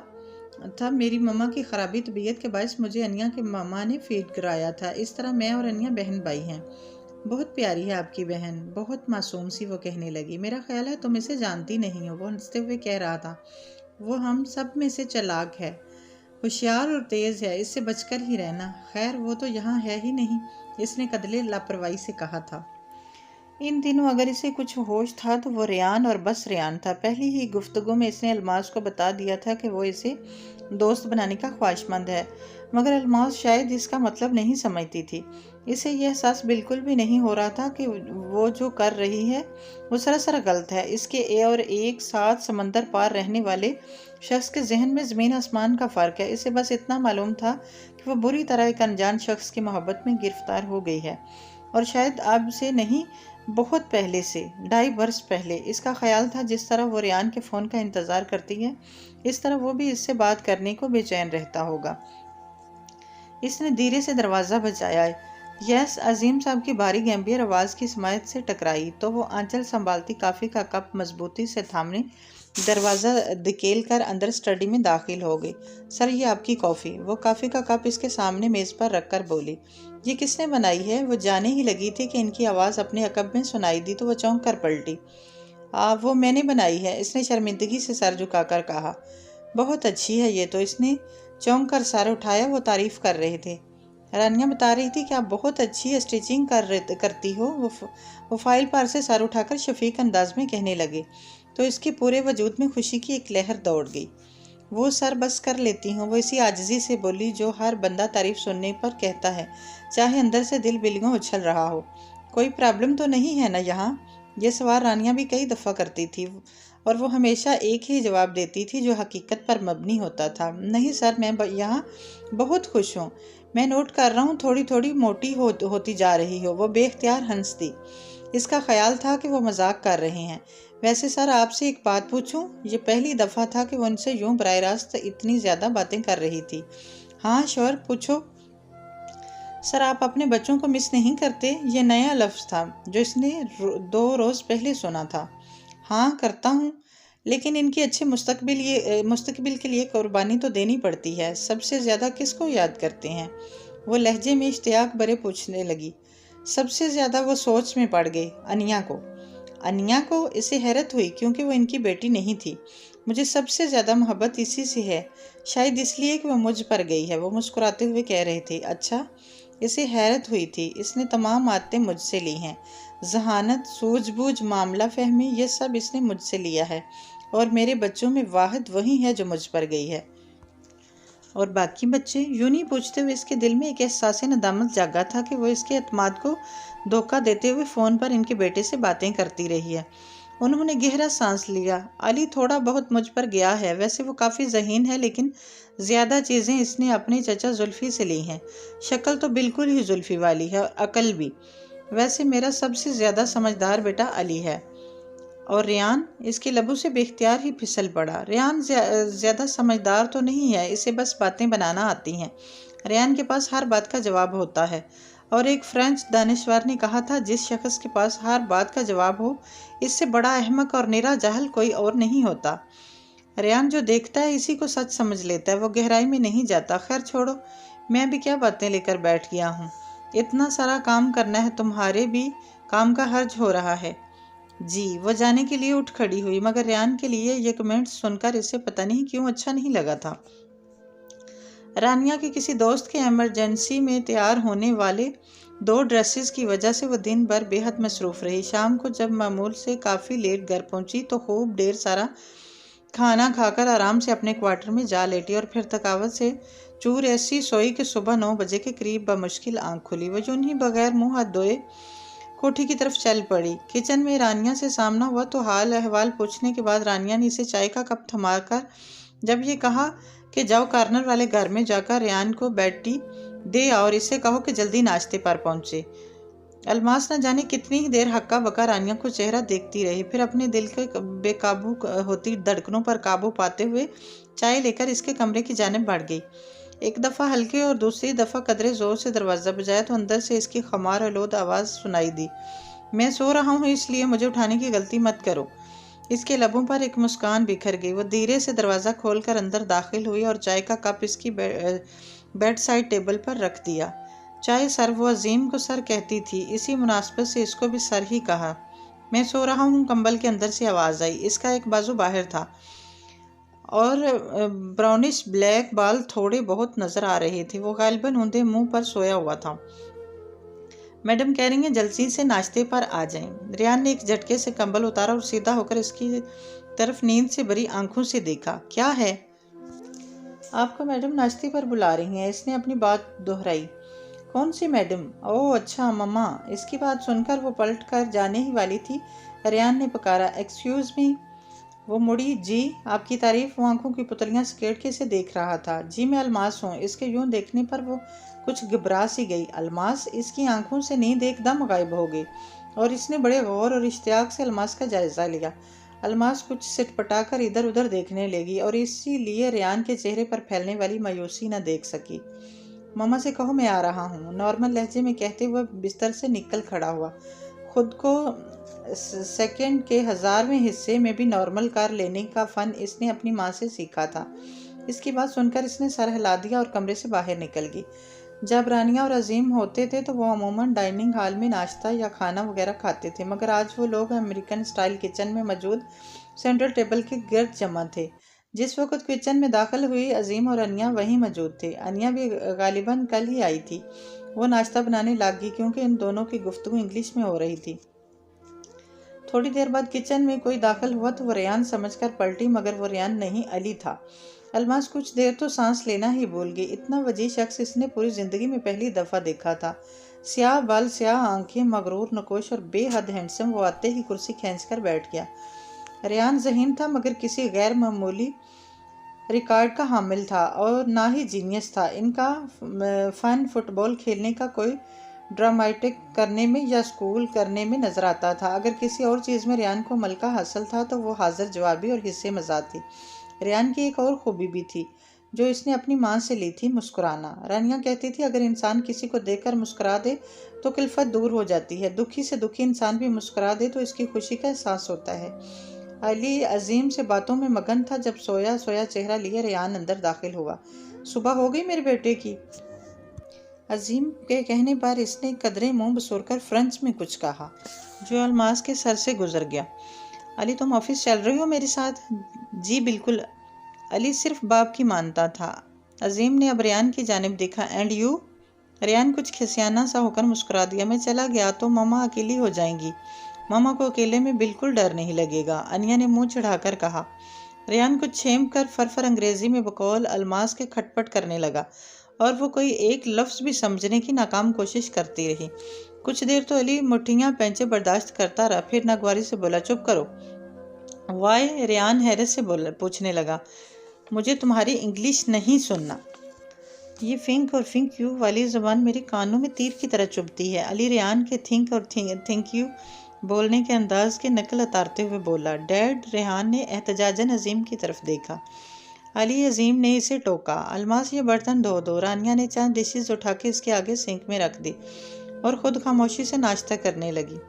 था, मेरी मम्मा की ख़राबी तबीयत के बायस मुझे अनिया के मामा ने फीड कराया था। इस तरह मैं और अनिया बहन भाई हैं। बहुत प्यारी है आपकी बहन, बहुत मासूम सी, वो कहने लगी। मेरा ख्याल है तुम इसे जानती नहीं हो, वो हंसते हुए कह रहा था। वो हम सब में से चालाक है, होशियार और तेज़ है, इससे बचकर ही रहना। खैर, वो तो यहाँ है ही नहीं, इसने कदले लापरवाही से कहा था। इन दिनों अगर इसे कुछ होश था तो वो रेयान और बस रेयान था। पहली ही गुफ्तगू में इसने अल्मास को बता दिया था कि वो इसे दोस्त बनाने का ख्वाहिशमंद है, मगर अल्मास शायद इसका मतलब नहीं समझती थी। इसे यह एहसास बिल्कुल भी नहीं हो रहा था कि वो जो कर रही है वो सरासर गलत है। इसके और एक साथ समंदर पार रहने वाले शख्स के जहन में ज़मीन आसमान का फ़र्क है। इसे बस इतना मालूम था कि वह बुरी तरह एक अनजान शख्स की मोहब्बत में गिरफ्तार हो गई है, और शायद अब से नहीं, बहुत पहले से, 2.5 बरस पहले। इसका ख्याल था जिस तरह वो रेयान के फ़ोन का इंतज़ार करती है, इस तरह वो भी इससे बात करने को बेचैन रहता होगा। इसने धीरे से दरवाज़ा बजाया। यस, अजीम साहब की भारी गंभीर आवाज़ की समायत से टकराई तो वो आंचल संभालती कॉफ़ी का कप मजबूती से थामने दरवाज़ा धकेल कर अंदर स्टडी में दाखिल हो गई। सर, ये आपकी कॉफ़ी। वो कॉफ़ी का कप इसके सामने मेज़ पर रखकर बोली। ये किसने बनाई है? वो जाने ही लगी थी कि इनकी आवाज़ अपने अकब में सुनाई दी तो वो चौंक कर पलटी। वो मैंने बनाई है, इसने शर्मिंदगी से सर झुकाकर कहा। बहुत अच्छी है ये तो। इसने चौंक कर सर उठाया। वो तारीफ़ कर रहे थे। रानिया बता रही थी कि आप बहुत अच्छी स्टिचिंग करती हो। वो फाइल पर से सर उठाकर शफीक अंदाज में कहने लगे तो इसके पूरे वजूद में खुशी की एक लहर दौड़ गई। वो सर बस कर लेती हूँ, वो इसी आजिज़ी से बोली जो हर बंदा तारीफ सुनने पर कहता है, चाहे अंदर से दिल बिलियों उछल रहा हो। कोई प्रॉब्लम तो नहीं है ना यहाँ? ये सवाल रानिया भी कई दफ़ा करती थी और वो हमेशा एक ही जवाब देती थी जो हकीकत पर मबनी होता था। नहीं सर, मैं यहाँ बहुत खुश हूँ। मैं नोट कर रहा हूँ थोड़ी थोड़ी मोटी होती जा रही हो। वो बेख्तियार हंस दी। इसका ख्याल था कि वो मजाक कर रहे हैं। वैसे सर, आपसे एक बात पूछूं? ये पहली दफ़ा था कि वो उनसे यूं बराह रास्त इतनी ज़्यादा बातें कर रही थी। हाँ श्योर, पूछो। सर, आप अपने बच्चों को मिस नहीं करते? ये नया लफ्ज़ था जो इसने 2 रोज़ पहले सुना था। हाँ करता हूँ, लेकिन इनकी अच्छे मुस्तकबिल के लिए कुर्बानी तो देनी पड़ती है। सबसे ज़्यादा किसको याद करते हैं? वो लहजे में इश्तियाक भरे पूछने लगी। सबसे ज़्यादा वो सोच में पड़ गई। अनिया को। अनिया को? इसे हैरत हुई क्योंकि वो इनकी बेटी नहीं थी। मुझे सबसे ज़्यादा मोहब्बत इसी से है, शायद इसलिए कि वो मुझ पर गई है, वो मुस्कुराते हुए कह रहे थे। अच्छा? इसे हैरत हुई थी। इसने तमाम आदतें मुझसे ली हैं। जहानत, सूझबूझ, मामला फहमी, ये सब इसने मुझसे लिया है, और मेरे बच्चों में वाहिद वही है जो मुझ पर गई है। और बाकी बच्चे? यूं नहीं पूछते हुए इसके दिल में एक एहसास नदामत जागा था कि वो इसके एतमाद को धोखा देते हुए फ़ोन पर इनके बेटे से बातें करती रही है। उन्होंने गहरा सांस लिया। अली थोड़ा बहुत मुझ पर गया है, वैसे वो काफ़ी ज़हीन है, लेकिन ज़्यादा चीज़ें इसने अपने चचा जुल्फ़ी से ली हैं। शक्ल तो बिल्कुल ही जुल्फ़ी वाली है और अकल भी। वैसे मेरा सबसे ज़्यादा समझदार बेटा अली है। और रेयान? इसके लबों से बेख्तियार ही फिसल पड़ा। रेयान ज़्यादा समझदार तो नहीं है, इसे बस बातें बनाना आती हैं। रेयान के पास हर बात का जवाब होता है। और एक फ्रेंच दानिशवर ने कहा था, जिस शख्स के पास हर बात का जवाब हो, इससे बड़ा अहमक और निरा जाहल कोई और नहीं होता। रेयान जो देखता है इसी को सच समझ लेता है, वो गहराई में नहीं जाता। खैर छोड़ो, मैं भी क्या बातें लेकर बैठ गया हूँ। इतना सारा काम करना है, तुम्हारे भी काम का हर्ज हो रहा है। जी। वो जाने के लिए उठ खड़ी हुई, मगर रेयान के लिए ये कमेंट सुनकर इसे पता नहीं क्यों अच्छा नहीं लगा था। रानिया के किसी दोस्त के इमरजेंसी में तैयार होने वाले 2 ड्रेसेस की वजह से वो दिन भर बेहद मसरूफ़ रही। शाम को जब मामूल से काफ़ी लेट घर पहुंची तो खूब ढेर सारा खाना खाकर आराम से अपने क्वार्टर में जा लेटी और फिर थकावट से चूर ऐसी सोई कि सुबह 9 बजे के करीब बमुश्किल आंख खुली। वो यूं ही बगैर मुंह हाथ धोए कोठी की तरफ चल पड़ी। किचन में रानिया से सामना हुआ तो हाल अहवाल पूछने के बाद रानिया ने इसे चाय का कप थमाकर जब ये कहा कि जाओ कॉर्नर वाले घर में जाकर रेयान को बेड टी दे और इसे कहो कि जल्दी नाश्ते पर पहुंचे। अलमास न जाने कितनी ही देर हक्का बक्का रानिया को चेहरा देखती रही, फिर अपने दिल के बेकाबू होती धड़कनों पर काबू पाते हुए चाय लेकर इसके कमरे की जानिब बढ़ गई। एक दफ़ा हल्के और दूसरी दफ़ा कदरे ज़ोर से दरवाज़ा बजाया तो अंदर से इसकी खमार आलूद आवाज़ सुनाई दी। मैं सो रहा हूँ, इसलिए मुझे उठाने की गलती मत करो। इसके लबों पर एक मुस्कान बिखर गई। वो धीरे से दरवाज़ा खोलकर अंदर दाखिल हुई और चाय का कप इसकी बेड साइड टेबल पर रख दिया। चाय सर वो अजीम को सर कहती थी, इसी मुनासबत से इसको भी सर ही कहा। मैं सो रहा हूँ, कंबल के अंदर से आवाज़ आई। इसका एक बाजू बाहर था और ब्राउनिश ब्लैक बाल थोड़े बहुत नज़र आ रहे थे। वो गालिबन औंधे मुंह पर सोया हुआ था। मैडम कह रही हैं जल्दी से नाश्ते पर आ जाएं। रेयान ने एक झटके से कंबल उतारा और सीधा होकर इसकी तरफ नींद से भरी आंखों से देखा। क्या है? आपको मैडम नाश्ते पर बुला रही हैं, इसने अपनी बात दोहराई। कौन सी मैडम? ओह अच्छा, मम्मा। इसकी बात सुनकर वो पलट कर जाने ही वाली थी। रेयान ने पुकारा, एक्सक्यूज़ मी। वो मुड़ी। जी आपकी तारीफ? वो आंखों की पुतलियां सकेट के से देख रहा था। जी मैं अलमास हूँ। इसके यूं देखने पर वो कुछ घबरा सी गई। अलमास? इसकी आंखों से नींद एकदम गायब हो गई और इसने बड़े गौर और इश्तियाक से अलमास का जायजा लिया। अलमास कुछ सिटपटाकर इधर उधर देखने लगी और इसीलिए रेयान के चेहरे पर फैलने वाली मायूसी न देख सकी। मम्मा से कहो मैं आ रहा हूँ, नॉर्मल लहजे में कहते हुए बिस्तर से निकल खड़ा हुआ। खुद को सेकंड के 1000वें हिस्से में भी नॉर्मल कर लेने का फ़न इसने अपनी माँ से सीखा था। इसकी बात सुनकर इसने सर हिला दिया और कमरे से बाहर निकल गई। जब रानिया और अजीम होते थे तो वो अमूमन डाइनिंग हॉल में नाश्ता या खाना वगैरह खाते थे, मगर आज वो लोग अमेरिकन स्टाइल किचन में मौजूद सेंट्रल टेबल के गिर्द जमा थे। जिस वक्त किचन में दाखिल हुई अजीम और अनिया वहीं मौजूद थे। अनिया भी गालिबन कल ही आई थी। वो नाश्ता बनाने लग गई क्योंकि इन दोनों की गुफ्तगू इंग्लिश में हो रही थी। थोड़ी देर बाद किचन में कोई दाखिल हुआ तो वो रेयान समझकर पलटी, मगर वो रेयान नहीं, अली था। अलमास कुछ देर तो सांस लेना ही भूल गई। इतना वजीह शख्स इसने पूरी जिंदगी में पहली दफ़ा देखा था। स्याह बाल, स्याह आंखें, मगरूर नकोश और बेहद हैंडसम। वो आते ही कुर्सी खींचकर बैठ गया। रेयान ज़हीन था मगर किसी गैर मामूली रिकॉर्ड का हामिल था और ना ही जीनियस था। इनका फ़न फुटबॉल खेलने का, कोई ड्रामेटिक करने में या स्कूल करने में नज़र आता था। अगर किसी और चीज़ में रेयान को मलका हासिल था तो वो हाजिर जवाबी और हिस्से मज़ा थी। रेयान की एक और खूबी भी थी जो इसने अपनी माँ से ली थी, मुस्कुराना। रानिया कहती थी अगर इंसान किसी को देखकर मुस्कुरा दे तो किल्फत दूर हो जाती है। दुखी से दुखी इंसान भी मुस्कुरा दे तो इसकी खुशी का एहसास होता है। अली अजीम से बातों में मगन था जब सोया सोया चेहरा लिए रेयान अंदर दाखिल हुआ। सुबह हो गई मेरे बेटे की? अजीम के कहने पर इसने कदरे मुंह बसोरकर फ्रेंच में कुछ कहा जो अलमास के सर से गुजर गया। अली तुम ऑफिस चल रही हो मेरे साथ? जी बिल्कुल। अली सिर्फ बाप की मानता था। अजीम ने अब रेयान की जानिब देखा। And you? रेयान कुछ खिसियाना सा होकर मुस्कुरा दिया। मैं चला गया तो मम्मा अकेली हो जाएंगी। मामा को अकेले में बिल्कुल डर नहीं लगेगा, अनिया ने मुंह चढ़ाकर कहा। रेहान कुछ छेम कर फर अंग्रेजी में बकौल अलमास के खटपट करने लगा और वो कोई एक लफ्ज़ भी समझने की नाकाम कोशिश करती रही। कुछ देर तो अली मुठ्ठियाँ पैंचे बर्दाश्त करता रहा, फिर नागवारी से बोला, चुप करो। वाई? रेहान हैरत से पूछने लगा, मुझे तुम्हारी इंग्लिश नहीं सुनना। ये थिंक और थिंक यू वाली ज़बान मेरे कानों में तीर की तरह चुभती है। अली रेहान के थिंक और थिंक यू बोलने के अंदाज के नकल उतारते हुए बोला। डैड? रेहान ने एहतजाजन अजीम की तरफ देखा। अली अजीम ने इसे टोका। अलमास, ये बर्तन धो दो। रानिया ने चंद डिशेज उठा के इसके आगे सिंक में रख दी और ख़ुद खामोशी से नाश्ता करने लगी।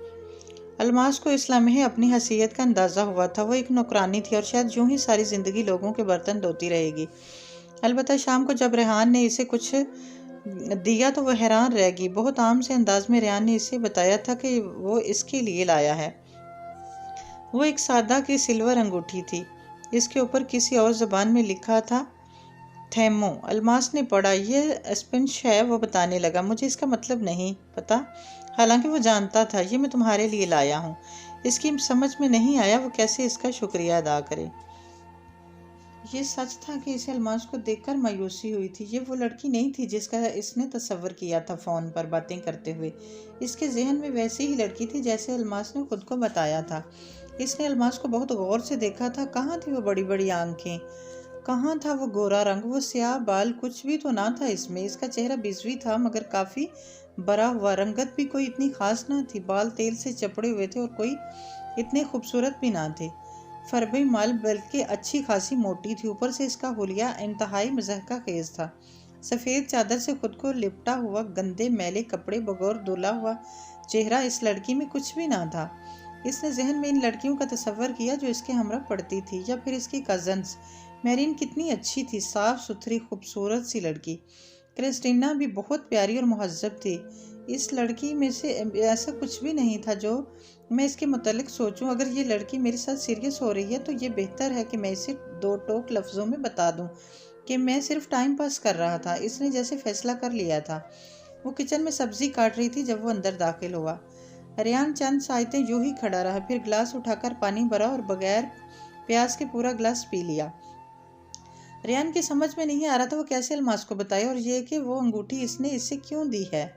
अलमास को इस लम्हे अपनी हैसियत का अंदाज़ा हुआ था। वो एक नौकरानी थी और शायद यूं ही सारी ज़िंदगी लोगों के बर्तन धोती रहेगी। अलबत्ता शाम को जब रेहान ने इसे कुछ दिया तो वह हैरान रह गई। बहुत आम से अंदाज में रेहान ने इसे बताया था कि वो इसके लिए लाया है। वो एक सादा की सिल्वर अंगूठी थी। इसके ऊपर किसी और ज़बान में लिखा था थैमो। अलमास ने पढ़ा। यह स्पिंच है, वो बताने लगा। मुझे इसका मतलब नहीं पता, हालांकि वो जानता था। ये मैं तुम्हारे लिए लाया हूँ। इसकी समझ में नहीं आया वो कैसे इसका शुक्रिया अदा करे। ये सच था कि इसे अलमास को देखकर मायूसी हुई थी। ये वो लड़की नहीं थी जिसका इसने तस्वर किया था फ़ोन पर बातें करते हुए। इसके जहन में वैसी ही लड़की थी जैसे अलमास ने खुद को बताया था। इसने अलमास को बहुत गौर से देखा था। कहाँ थी वो बड़ी बड़ी आंखें, कहाँ था वो गोरा रंग, वो स्याह बाल, कुछ भी तो ना था इसमें। इसका चेहरा बिजवी था मगर काफ़ी बरा हुआ। रंगत भी कोई इतनी खास ना थी। बाल तेल से चपड़े हुए थे और कोई इतने खूबसूरत भी ना थे। फरबी माल बल्कि अच्छी खासी मोटी थी। ऊपर से इसका हुलिया इंतहाई मज़हका खेज था। सफ़ेद चादर से खुद को लिपटा हुआ, गंदे मैले कपड़े, बगौर धुला हुआ चेहरा, इस लड़की में कुछ भी ना था। इसने जहन में इन लड़कियों का तस्वर किया जो इसके हमरा पड़ती थी या फिर इसकी कज़न्स। मेरीन कितनी अच्छी थी, साफ़ सुथरी खूबसूरत सी लड़की। क्रिस्टीना भी बहुत प्यारी और मुहज़्ज़ब थी। इस लड़की में से ऐसा कुछ भी नहीं था जो मैं इसके मुतालिक सोचूं। अगर ये लड़की मेरे साथ सीरियस हो रही है तो ये बेहतर है कि मैं इसे दो टोक लफ्ज़ों में बता दूं कि मैं सिर्फ टाइम पास कर रहा था। इसने जैसे फैसला कर लिया था। वो किचन में सब्ज़ी काट रही थी जब वो अंदर दाखिल हुआ। रेहान चंद साइतें यूं ही खड़ा रहा, फिर गिलास उठाकर पानी भरा और बगैर प्याज के पूरा गिलास पी लिया। रेहान की समझ में नहीं आ रहा था वो कैसे अलमास को बताए और ये कि वो अंगूठी इसने इसे क्यों दी है।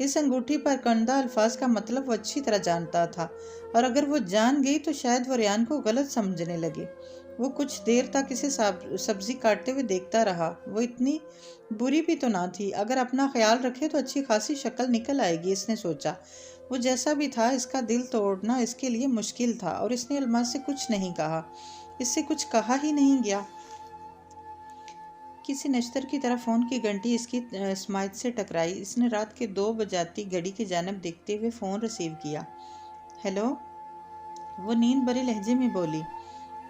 इस अंगूठी पर कंदा अल्फाज का मतलब वो अच्छी तरह जानता था और अगर वो जान गई तो शायद वो रेहान को गलत समझने लगे। वो कुछ देर तक इसे सब्जी काटते हुए देखता रहा। वो इतनी बुरी भी तो ना थी। अगर अपना ख्याल रखे तो अच्छी खासी शक्ल निकल आएगी, इसने सोचा। वो जैसा भी था, इसका दिल तोड़ना इसके लिए मुश्किल था और इसने अलमास से कुछ नहीं कहा। इससे कुछ कहा ही नहीं गया। किसी नश्तर की तरह फ़ोन की घंटी इसकी स्माइल से टकराई। इसने रात के 2 बजाती घड़ी की जानब देखते हुए फ़ोन रिसीव किया। हेलो? वो नींद भरे लहजे में बोली।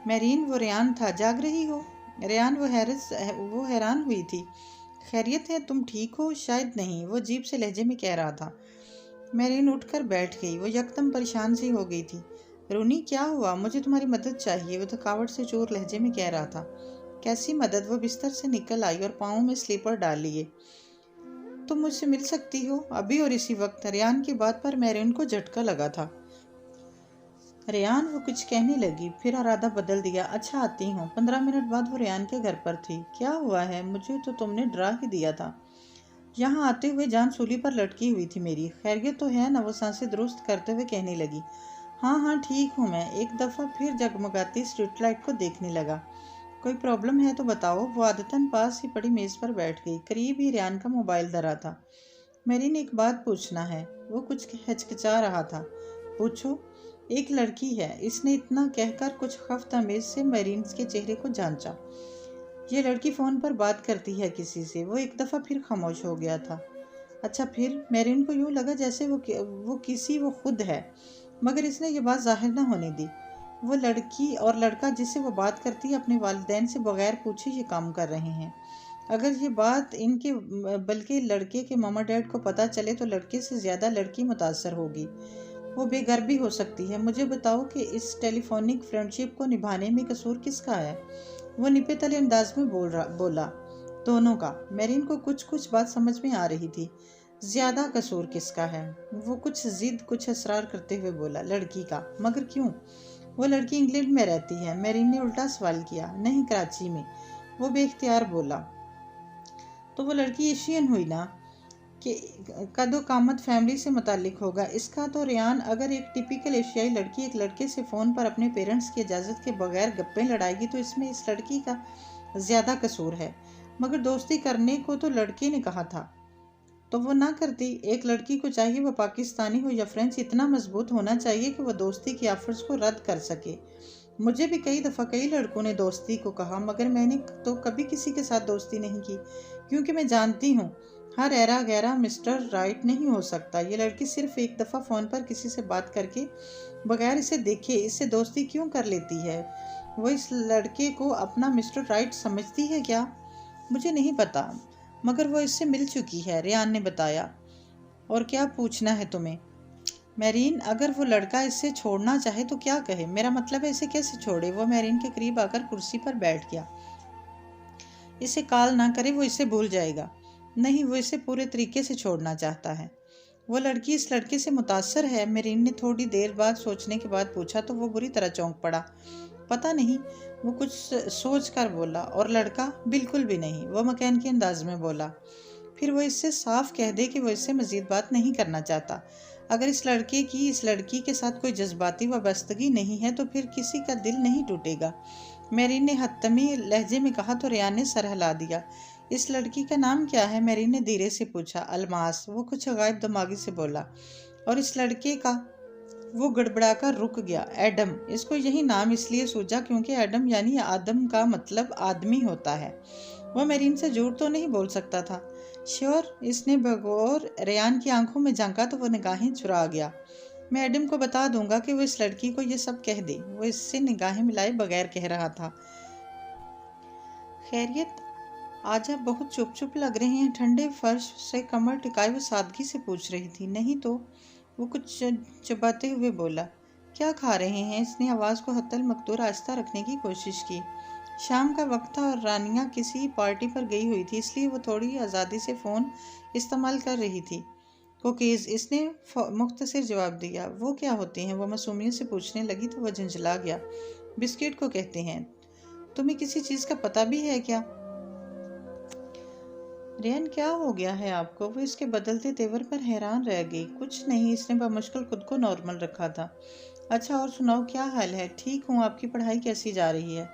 मेरीन, वो रेहान था। जाग रही हो? रेहान वो हैरान हुई थी। खैरियत है? तुम ठीक हो? शायद नहीं, वो अजीब से लहजे में कह रहा था। मेरीन उठकर बैठ गई। वो यकदम परेशान सी हो गई थी। रूनी, क्या हुआ? मुझे तुम्हारी मदद चाहिए, वो थकावट से चोर लहजे में कह रहा था। कैसी मदद? वो बिस्तर से निकल आई और पाँव में स्लीपर डाल लिए। तुम मुझसे मिल सकती हो अभी और इसी वक्त? रेहान की बात पर मेरीन को झटका लगा था। रेहान, वो कुछ कहने लगी, फिर इरादा बदल दिया। अच्छा, आती हूँ। 15 मिनट बाद वो रेहान के घर पर थी। क्या हुआ है? मुझे तो तुमने डरा ही दिया था। यहाँ आते हुए जान सूली पर लटकी हुई थी मेरी। खैरियत तो है ना? वो सांसें दुरुस्त करते हुए कहने लगी। हाँ हाँ, ठीक हूँ मैं। एक दफ़ा फिर जगमगाती स्ट्रीट लाइट को देखने लगा। कोई प्रॉब्लम है तो बताओ। वो आदतन पास ही पड़ी मेज़ पर बैठ गई। करीब ही रेहान का मोबाइल धरा था। मेरीन, एक बात पूछना है। वो कुछ हिचकिचा रहा था। पूछो। एक लड़की है। इसने इतना कहकर कुछ खफ्त-आमेज़ से मेरीन के चेहरे को जांचा। ये लड़की फ़ोन पर बात करती है किसी से। वो एक दफ़ा फिर खामोश हो गया था। अच्छा, फिर? मेरीन को यूँ लगा जैसे वो खुद है, मगर इसने ये बात जाहिर न होने दी। वो लड़की और लड़का जिससे वो बात करती है अपने वालिदैन से बगैर पूछे ये काम कर रहे हैं। अगर ये बात इनके बल्कि लड़के के मामा डैड को पता चले तो लड़के से ज़्यादा लड़की मुतासर होगी। वो बेघर भी हो सकती है। मुझे बताओ कि इस टेलीफोनिक फ्रेंडशिप को निभाने में कसूर किसका है? वो निपे तले अंदाज में बोला। दोनों का। मेरीन को कुछ बात समझ में आ रही थी। ज़्यादा कसूर किसका है? वो कुछ ज़िद, कुछ असरार करते हुए बोला। लड़की का। मगर क्यों? वो लड़की इंग्लैंड में रहती है। मेरीन ने उल्टा सवाल किया। नहीं, कराची में, वो बेख्तियार बोला। तो वो लड़की एशियन हुई ना, कि कदो कामत फैमिली से मुतालिक होगा इसका। तो रेयान, अगर एक टिपिकल एशियाई लड़की एक लड़के से फ़ोन पर अपने पेरेंट्स की इजाज़त के बगैर गप्पे लड़ाएगी तो इसमें इस लड़की का ज़्यादा कसूर है। मगर दोस्ती करने को तो लड़के ने कहा था, तो वो ना करती। एक लड़की को चाहिए, वो पाकिस्तानी हो या फ्रेंच, इतना मजबूत होना चाहिए कि वह दोस्ती की ऑफर्स को रद्द कर सके। मुझे भी कई दफ़ा कई लड़कों ने दोस्ती को कहा, मगर मैंने तो कभी किसी के साथ दोस्ती नहीं की, क्योंकि मैं जानती हूँ हर ऐरा गैरा मिस्टर राइट नहीं हो सकता। ये लड़की सिर्फ एक दफ़ा फ़ोन पर किसी से बात करके बगैर इसे देखे इससे दोस्ती क्यों कर लेती है? वो इस लड़के को अपना मिस्टर राइट समझती है क्या? मुझे नहीं पता, मगर वो इससे मिल चुकी है, रेयान ने बताया। और क्या पूछना है तुम्हें? मेरीन, अगर वो लड़का इससे छोड़ना चाहे तो क्या कहे? मेरा मतलब है इसे कैसे छोड़े? वो मेरीन के करीब आकर कुर्सी पर बैठ गया। इसे कॉल ना करे, वो इसे भूल जाएगा। नहीं, वो इसे पूरे तरीके से छोड़ना चाहता है। वो लड़की इस लड़के से मुतासर है? मेरीन ने थोड़ी देर बाद सोचने के बाद पूछा। तो वो बुरी तरह चौंक पड़ा। पता नहीं, वो कुछ सोच कर बोला। और लड़का? बिल्कुल भी नहीं, वो मकैन के अंदाज में बोला। फिर वो इससे साफ कह दे कि वो इससे मज़ीद बात नहीं करना चाहता। अगर इस लड़के की इस लड़की के साथ कोई जज्बाती वाबस्तगी नहीं है तो फिर किसी का दिल नहीं टूटेगा। मेरीन ने हत्तमी लहजे में कहा। तो रेयान ने सर हिला दिया। इस लड़की का नाम क्या है? मेरीन ने धीरे से पूछा। अलमास, वो कुछ गायब दिमागी से बोला। और इस लड़के का? वो गड़बड़ाकर रुक गया। एडम। इसको यही नाम इसलिए सूझा क्योंकि एडम यानी आदम का मतलब आदमी होता है। वो मेरीन से झूठ तो नहीं बोल सकता था। श्योर। इसने बगौर रेयान की आंखों में झांका तो वो निगाहें चुरा गया। मैं एडम को बता दूंगा कि वो इस लड़की को ये सब कह दे। वो इससे निगाहें मिलाए बगैर कह रहा था। खैरियत? आज आप बहुत चुप चुप लग रहे हैं। ठंडे फर्श से कमर टिकाए वो सादगी से पूछ रही थी। नहीं तो, वो कुछ चबाते हुए बोला। क्या खा रहे हैं? इसने आवाज़ को हत्तल मकदूर आहिस्ता रखने की कोशिश की। शाम का वक्त था और रानिया किसी पार्टी पर गई हुई थी, इसलिए वो थोड़ी आज़ादी से फ़ोन इस्तेमाल कर रही थी। कुकीज़, इसने मुख्तसर जवाब दिया। वो क्या होते हैं? वो मासूमियत से पूछने लगी तो वह झंझला गया। बिस्किट को कहते हैं। तुम्हें किसी चीज़ का पता भी है क्या? रेयान, क्या हो गया है आपको? वो इसके बदलते तेवर पर हैरान रह गई। कुछ नहीं, इसने बमुश्किल खुद को नॉर्मल रखा था। अच्छा, और सुनाओ, क्या हाल है? ठीक हूँ। आपकी पढ़ाई कैसी जा रही है?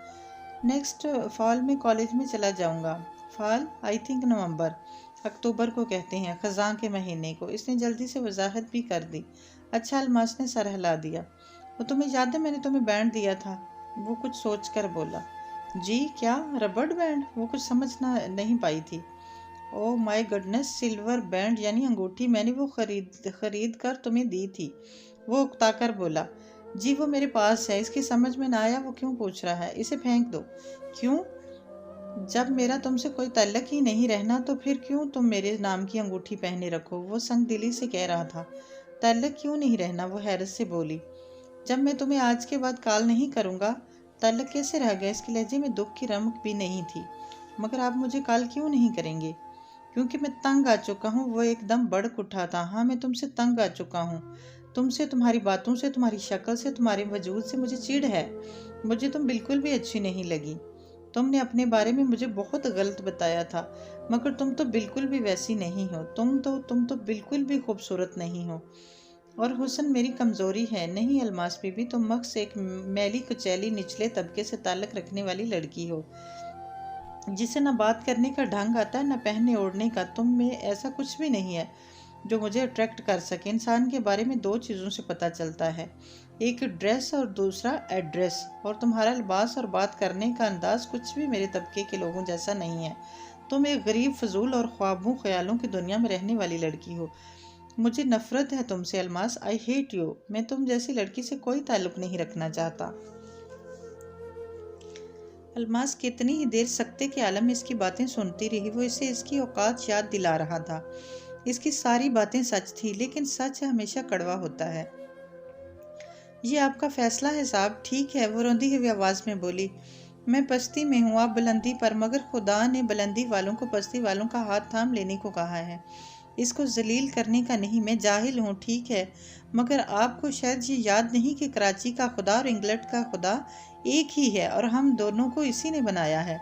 नेक्स्ट फॉल में कॉलेज में चला जाऊँगा। फॉल? I think November. अक्टूबर को कहते हैं, ख़ज़ां के महीने को। इसने जल्दी से वजाहत भी कर दी। अच्छा, अलमास ने सर हिला दिया। वो तुम्हें याद है, मैंने तुम्हें बैंड दिया था? वो कुछ सोच कर बोला। जी क्या? रबड़ बैंड? वो कुछ समझना नहीं पाई थी। Oh my goodness, silver band यानी अंगूठी। मैंने वो खरीद कर तुम्हें दी थी। वो उकताकर बोला। जी वो मेरे पास है। इसकी समझ में ना आया वो क्यों पूछ रहा है। इसे फेंक दो। क्यों? जब मेरा तुमसे कोई ताल्लुक ही नहीं रहना तो फिर क्यों तुम मेरे नाम की अंगूठी पहने रखो? वो संग दिली से कह रहा था। ताल्लुक क्यों नहीं रहना? वो हैरत से बोली। जब मैं तुम्हें आज के बाद कॉल नहीं करूँगा, ताल्लुक कैसे रह गया? इसके लहजे में दुख की रमक भी नहीं थी। मगर आप मुझे कॉल क्यों नहीं करेंगे? क्योंकि मैं तंग आ चुका हूँ। वो एकदम भड़क उठा था। हाँ, मैं तुमसे तंग आ चुका हूँ। तुमसे, तुम्हारी बातों से, तुम्हारी शक्ल से, तुम्हारे वजूद से मुझे चिढ़ है। मुझे तुम बिल्कुल भी अच्छी नहीं लगी। तुमने अपने बारे में मुझे बहुत गलत बताया था, मगर तुम तो बिल्कुल भी वैसी नहीं हो। तुम तो बिल्कुल भी खूबसूरत नहीं हो। और हुस्न मेरी कमज़ोरी है। नहीं अलमास बीबी, तुम मख्स एक मैली कुचैली निचले तबके से ताल्लुक़ रखने वाली लड़की हो, जिसे न बात करने का ढंग आता है न पहनने ओढ़ने का। तुम में ऐसा कुछ भी नहीं है जो मुझे अट्रैक्ट कर सके। इंसान के बारे में दो चीज़ों से पता चलता है, एक ड्रेस और दूसरा एड्रेस। और तुम्हारा लिबास और बात करने का अंदाज कुछ भी मेरे तबके के लोगों जैसा नहीं है। तुम एक गरीब, फजूल और ख्वाबों ख्यालों की दुनिया में रहने वाली लड़की हो। मुझे नफरत है तुमसे अलमास। I hate you. मैं तुम जैसी लड़की से कोई ताल्लुक़ नहीं रखना चाहता। अलमास कितनी ही देर सकते के आलम में इसकी बातें सुनती रही। वो इसे इसकी औकात याद दिला रहा था। इसकी सारी बातें सच थी, लेकिन सच हमेशा कड़वा होता है। ये आपका फैसला है साहब। ठीक है, वो रोंदी हुई आवाज़ में बोली। मैं पस्ती में हूँ, आप बुलंदी पर, मगर खुदा ने बुलंदी वालों को पस्ती वालों का हाथ थाम लेने को कहा है। इसको जलील करने का नहीं। मैं जाहिल हूँ, ठीक है, मगर आपको शायद ये याद नहीं कि कराची का खुदा और इंग्लैंड का खुदा एक ही है और हम दोनों को इसी ने बनाया है।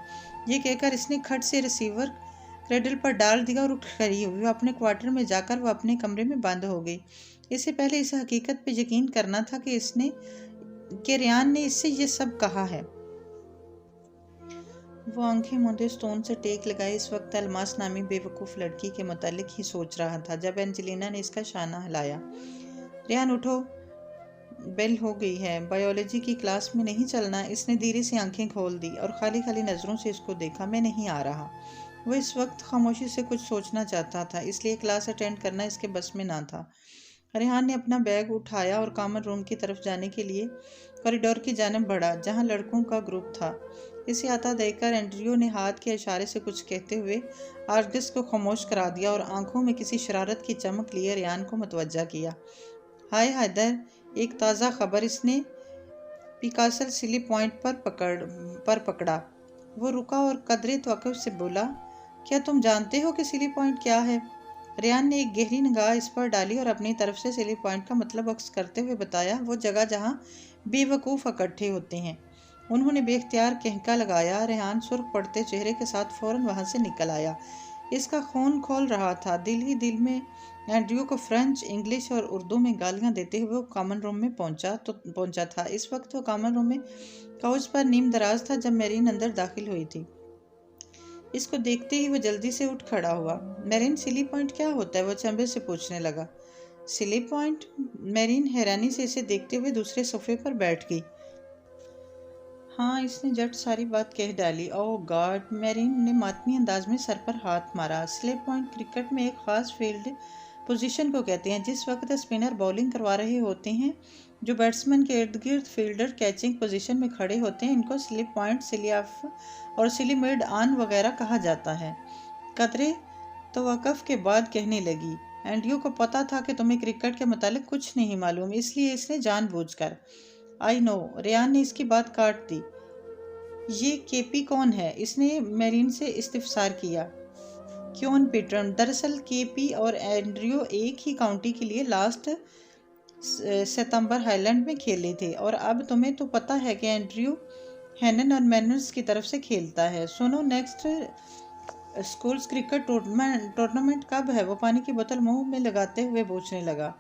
ये कहकर इसने खट से रिसीवर क्रेडल पर डाल दिया और उठ खड़ी हुई। वो अपने क्वार्टर में जाकर वो अपने कमरे में बंद हो गई। इससे पहले इस हकीकत पे यकीन करना था कि रेयान ने इससे ये सब कहा है। वो आंखें मूंदे स्टोन से टेक लगाए इस वक्त अलमास नामी बेवकूफ़ लड़की के मुतालिक ही सोच रहा था जब एंजेलिना ने इसका शाना हिलाया। रेयान उठो, बेल हो गई है, बायोलॉजी की क्लास में नहीं चलना। इसने धीरे से आंखें खोल दी और खाली खाली नज़रों से इसको देखा। मैं नहीं आ रहा। वो इस वक्त खामोशी से कुछ सोचना चाहता था, इसलिए क्लास अटेंड करना इसके बस में ना था। रेहान ने अपना बैग उठाया और कॉमन रूम की तरफ जाने के लिए कॉरिडोर की जानिब बढ़ा जहां लड़कों का ग्रुप था। इसे आता देखकर एंड्रयू ने हाथ के इशारे से कुछ कहते हुए आर्गस को खामोश करा दिया और आंखों में किसी शरारत की चमक लिए रेहान को मुतवज्जा किया। हाय हैदर, एक ताज़ा खबर। इसने पिकासल सिली पॉइंट पर पकड़ा। वो रुका और कदरे तवक्कुफ से बोला, क्या तुम जानते हो कि सिली पॉइंट क्या है? रेयान ने एक गहरी निगाह इस पर डाली और अपनी तरफ से सिली पॉइंट का मतलब अक्स करते हुए बताया, वो जगह जहाँ बेवकूफ़ इकट्ठे होते हैं। उन्होंने बेख्तियार कहका लगाया। रेहान सुर्ख पड़ते चेहरे के साथ फ़ौरन वहाँ से निकल आया। इसका खून खोल रहा था। दिल ही दिल में एंड्रयू को फ्रेंच, इंग्लिश और उर्दू में गालियाँ देते हुए वो कॉमन रूम में पहुंचा था। इस वक्त वो कॉमन रूम में काउच पर नीम दराज था जब मेरीन अंदर दाखिल हुई थी। इसको देखते ही वो जल्दी से उठ खड़ा हुआ। मेरीन, सिली पॉइंट क्या होता है? वो चंबे से पूछने लगा। Silly point? मेरीन हैरानी से इसे देखते हुए दूसरे सोफे पर बैठ गई। हाँ, इसने झट सारी बात कह डाली। ओह गॉड! मेरीन ने मातमी अंदाज में सर पर हाथ मारा। स्लिप पॉइंट क्रिकेट में एक ख़ास फील्ड पोजीशन को कहते हैं। जिस वक्त स्पिनर बॉलिंग करवा रहे होते हैं, जो बैट्समैन के इर्द गिर्द फील्डर कैचिंग पोजीशन में खड़े होते हैं, इनको स्लिप पॉइंट, सिली ऑफ और सिली मिड ऑन वगैरह कहा जाता है। कतरे तवक्कुफ के बाद कहने लगी, एंड्रयू को पता था कि तुम्हें क्रिकेट के मुतालिक कुछ नहीं मालूम, इसलिए इसने जानबूझकर। I know. रेयान ने इसकी बात काट दी। ये केपी कौन है? इसने मेरीन से इस्तिफसार किया। क्योन पीटरन। दरअसल केपी और एंड्रयू एक ही काउंटी के लिए लास्ट सितंबर हाईलैंड में खेले थे, और अब तुम्हें तो पता है कि एंड्रयू हैनन और मैनर्स की तरफ से खेलता है। सुनो, नेक्स्ट स्कूल्स क्रिकेट टूर्नामेंट कब है? वो पानी की बोतल मुंह में लगाते हुए पूछने लगा।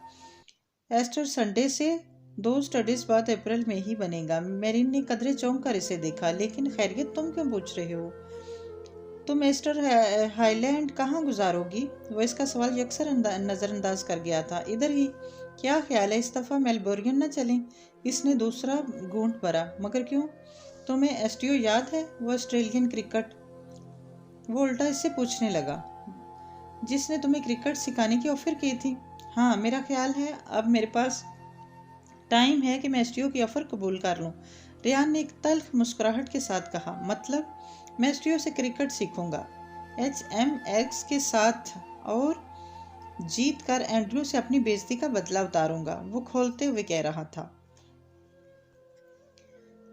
एस्टर संडे से 2 स्टडीज बाद अप्रैल में ही बनेगा। मेरीन ने कदरे चौंक कर इसे देखा। लेकिन खैरियत, तुम क्यों पूछ रहे हो? तुम एस्टर हाईलैंड कहाँ गुजारोगी? वो इसका सवाल यकसर नज़रअंदाज कर गया था। इधर ही। क्या ख्याल है इस दफ़ा मेलबोर्न न चलें? इसने दूसरा घूंट भरा। मगर क्यों? तुम्हें एसटीओ याद है? वो ऑस्ट्रेलियन क्रिकेट। वो उल्टा इससे पूछने लगा, जिसने तुम्हें क्रिकेट सिखाने की ऑफ़र की थी। हाँ, मेरा ख्याल है अब मेरे पास टाइम है कि मैं एसटीओ की ऑफ़र कबूल कर लूँ। रेयान ने एक तल्ख मुस्कुराहट के साथ कहा। मतलब? मैं एसटीओ से क्रिकेट सीखूंगा HMX के साथ और जीत कर एंड्रयू से अपनी बेइज्जती का बदला उतारूंगा, वो खोलते हुए कह रहा था।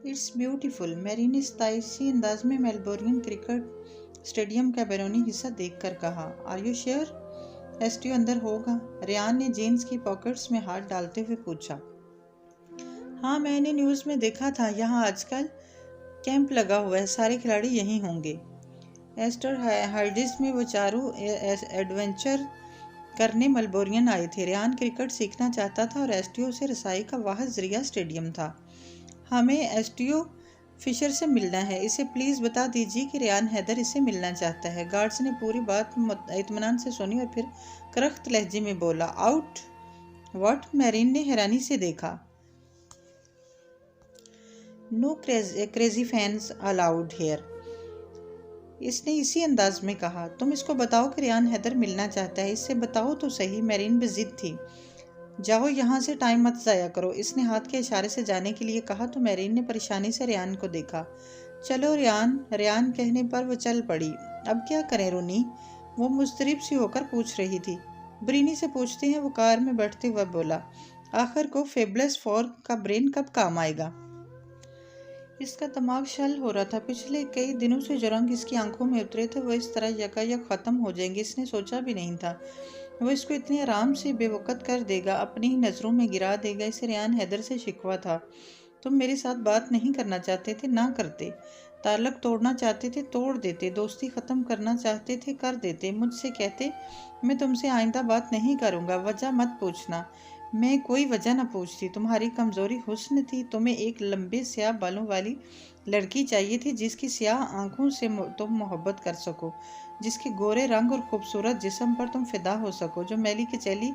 It's beautiful. मेरी ने ताइसी अंदाज में मेलबोर्न क्रिकेट स्टेडियम का बैरूनी हिस्सा देखकर कहा। आर यू श्योर एसटीओ अंदर होगा? रेयान ने जीन्स की पॉकेट्स में हाथ डालते हुए पूछा। हाँ, मैंने न्यूज़ में देखा था। यहाँ आजकल कैंप लगा हुआ है, सारे खिलाड़ी यहीं होंगे। एस्टर हाइडिस में वो चारों एडवेंचर करने मेलबोर्न आए थे। रेयान क्रिकेट सीखना चाहता था और एसटीओ से रसाई का वाहिद जरिया स्टेडियम था। हमें एसटीओ फिशर से मिलना है। इसे प्लीज़ बता दीजिए कि रेयान हैदर इसे मिलना चाहता है। गार्ड्स ने पूरी बात इत्मीनान से सुनी और फिर करख्त लहजे में बोला, आउट। व्हाट? मेरीन ने हैरानी से देखा। No crazy fans allowed here, इसने इसी अंदाज में कहा। तुम इसको बताओ कि रेयान हैदर मिलना चाहता है। इससे बताओ तो सही। मेरीन बेजिद थी। जाओ यहाँ से, टाइम मत ज़ाया करो। इसने हाथ के इशारे से जाने के लिए कहा तो मेरीन ने परेशानी से रेयान को देखा। चलो रेयान। रेयान कहने पर वो चल पड़ी। अब क्या करें रोनी? वो मुस्तरिब सी होकर पूछ रही थी। ब्रीनी से पूछते हैं, वो कार में बैठते हुए बोला। आखिर को फेबलेस 4 का ब्रेन कब काम आएगा? इसका दिमाग शल हो रहा था। पिछले कई दिनों से जो रंग इसकी आंखों में उतरे थे वो इस तरह यकायक ख़त्म हो जाएंगे, इसने सोचा भी नहीं था। वो इसको इतनी आराम से बेवकत कर देगा, अपनी ही नज़रों में गिरा देगा। इसे रेयान हैदर से शिकवा था। तुम मेरे साथ बात नहीं करना चाहते थे, ना करते। ताल्लुक तोड़ना चाहते थे, तोड़ देते। दोस्ती ख़त्म करना चाहते थे, कर देते। मुझसे कहते मैं तुमसे आइंदा बात नहीं करूँगा, वजह मत पूछना। मैं कोई वजह न पूछती। तुम्हारी कमज़ोरी हुस्न थी। तुम्हें एक लंबे स्याह बालों वाली लड़की चाहिए थी, जिसकी स्याह आंखों से तुम मोहब्बत कर सको, जिसके गोरे रंग और खूबसूरत जिस्म पर तुम फिदा हो सको, जो मैली कचैली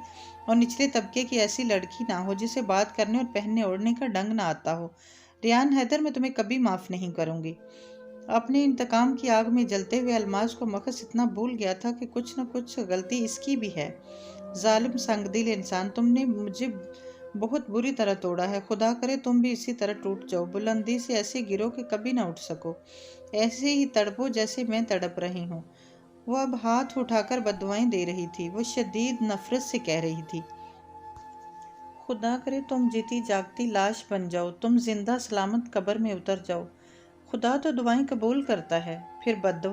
और निचले तबके की ऐसी लड़की ना हो जिसे बात करने और पहनने ओढ़ने का ढंग ना आता हो। रेयान हैदर, मैं तुम्हें कभी माफ़ नहीं करूँगी। अपने इंतकाम की आग में जलते हुए अलमास को मकस इतना भूल गया था कि कुछ न कुछ गलती इसकी भी है। जालिम संगदिल इंसान, तुमने मुझे बहुत बुरी तरह तोड़ा है। खुदा करे तुम भी इसी तरह टूट जाओ, बुलंदी से ऐसे गिरो कि कभी ना उठ सको। ऐसे ही तड़पो जैसे मैं तड़प रही हूँ। वो अब हाथ उठाकर बददुआएं दे रही थी। वो शदीद नफरत से कह रही थी, खुदा करे तुम जीती जागती लाश बन जाओ, तुम जिंदा सलामत कब्र में उतर जाओ। खुदा तो दुआएं कबूल करता है, फिर बद्दुआ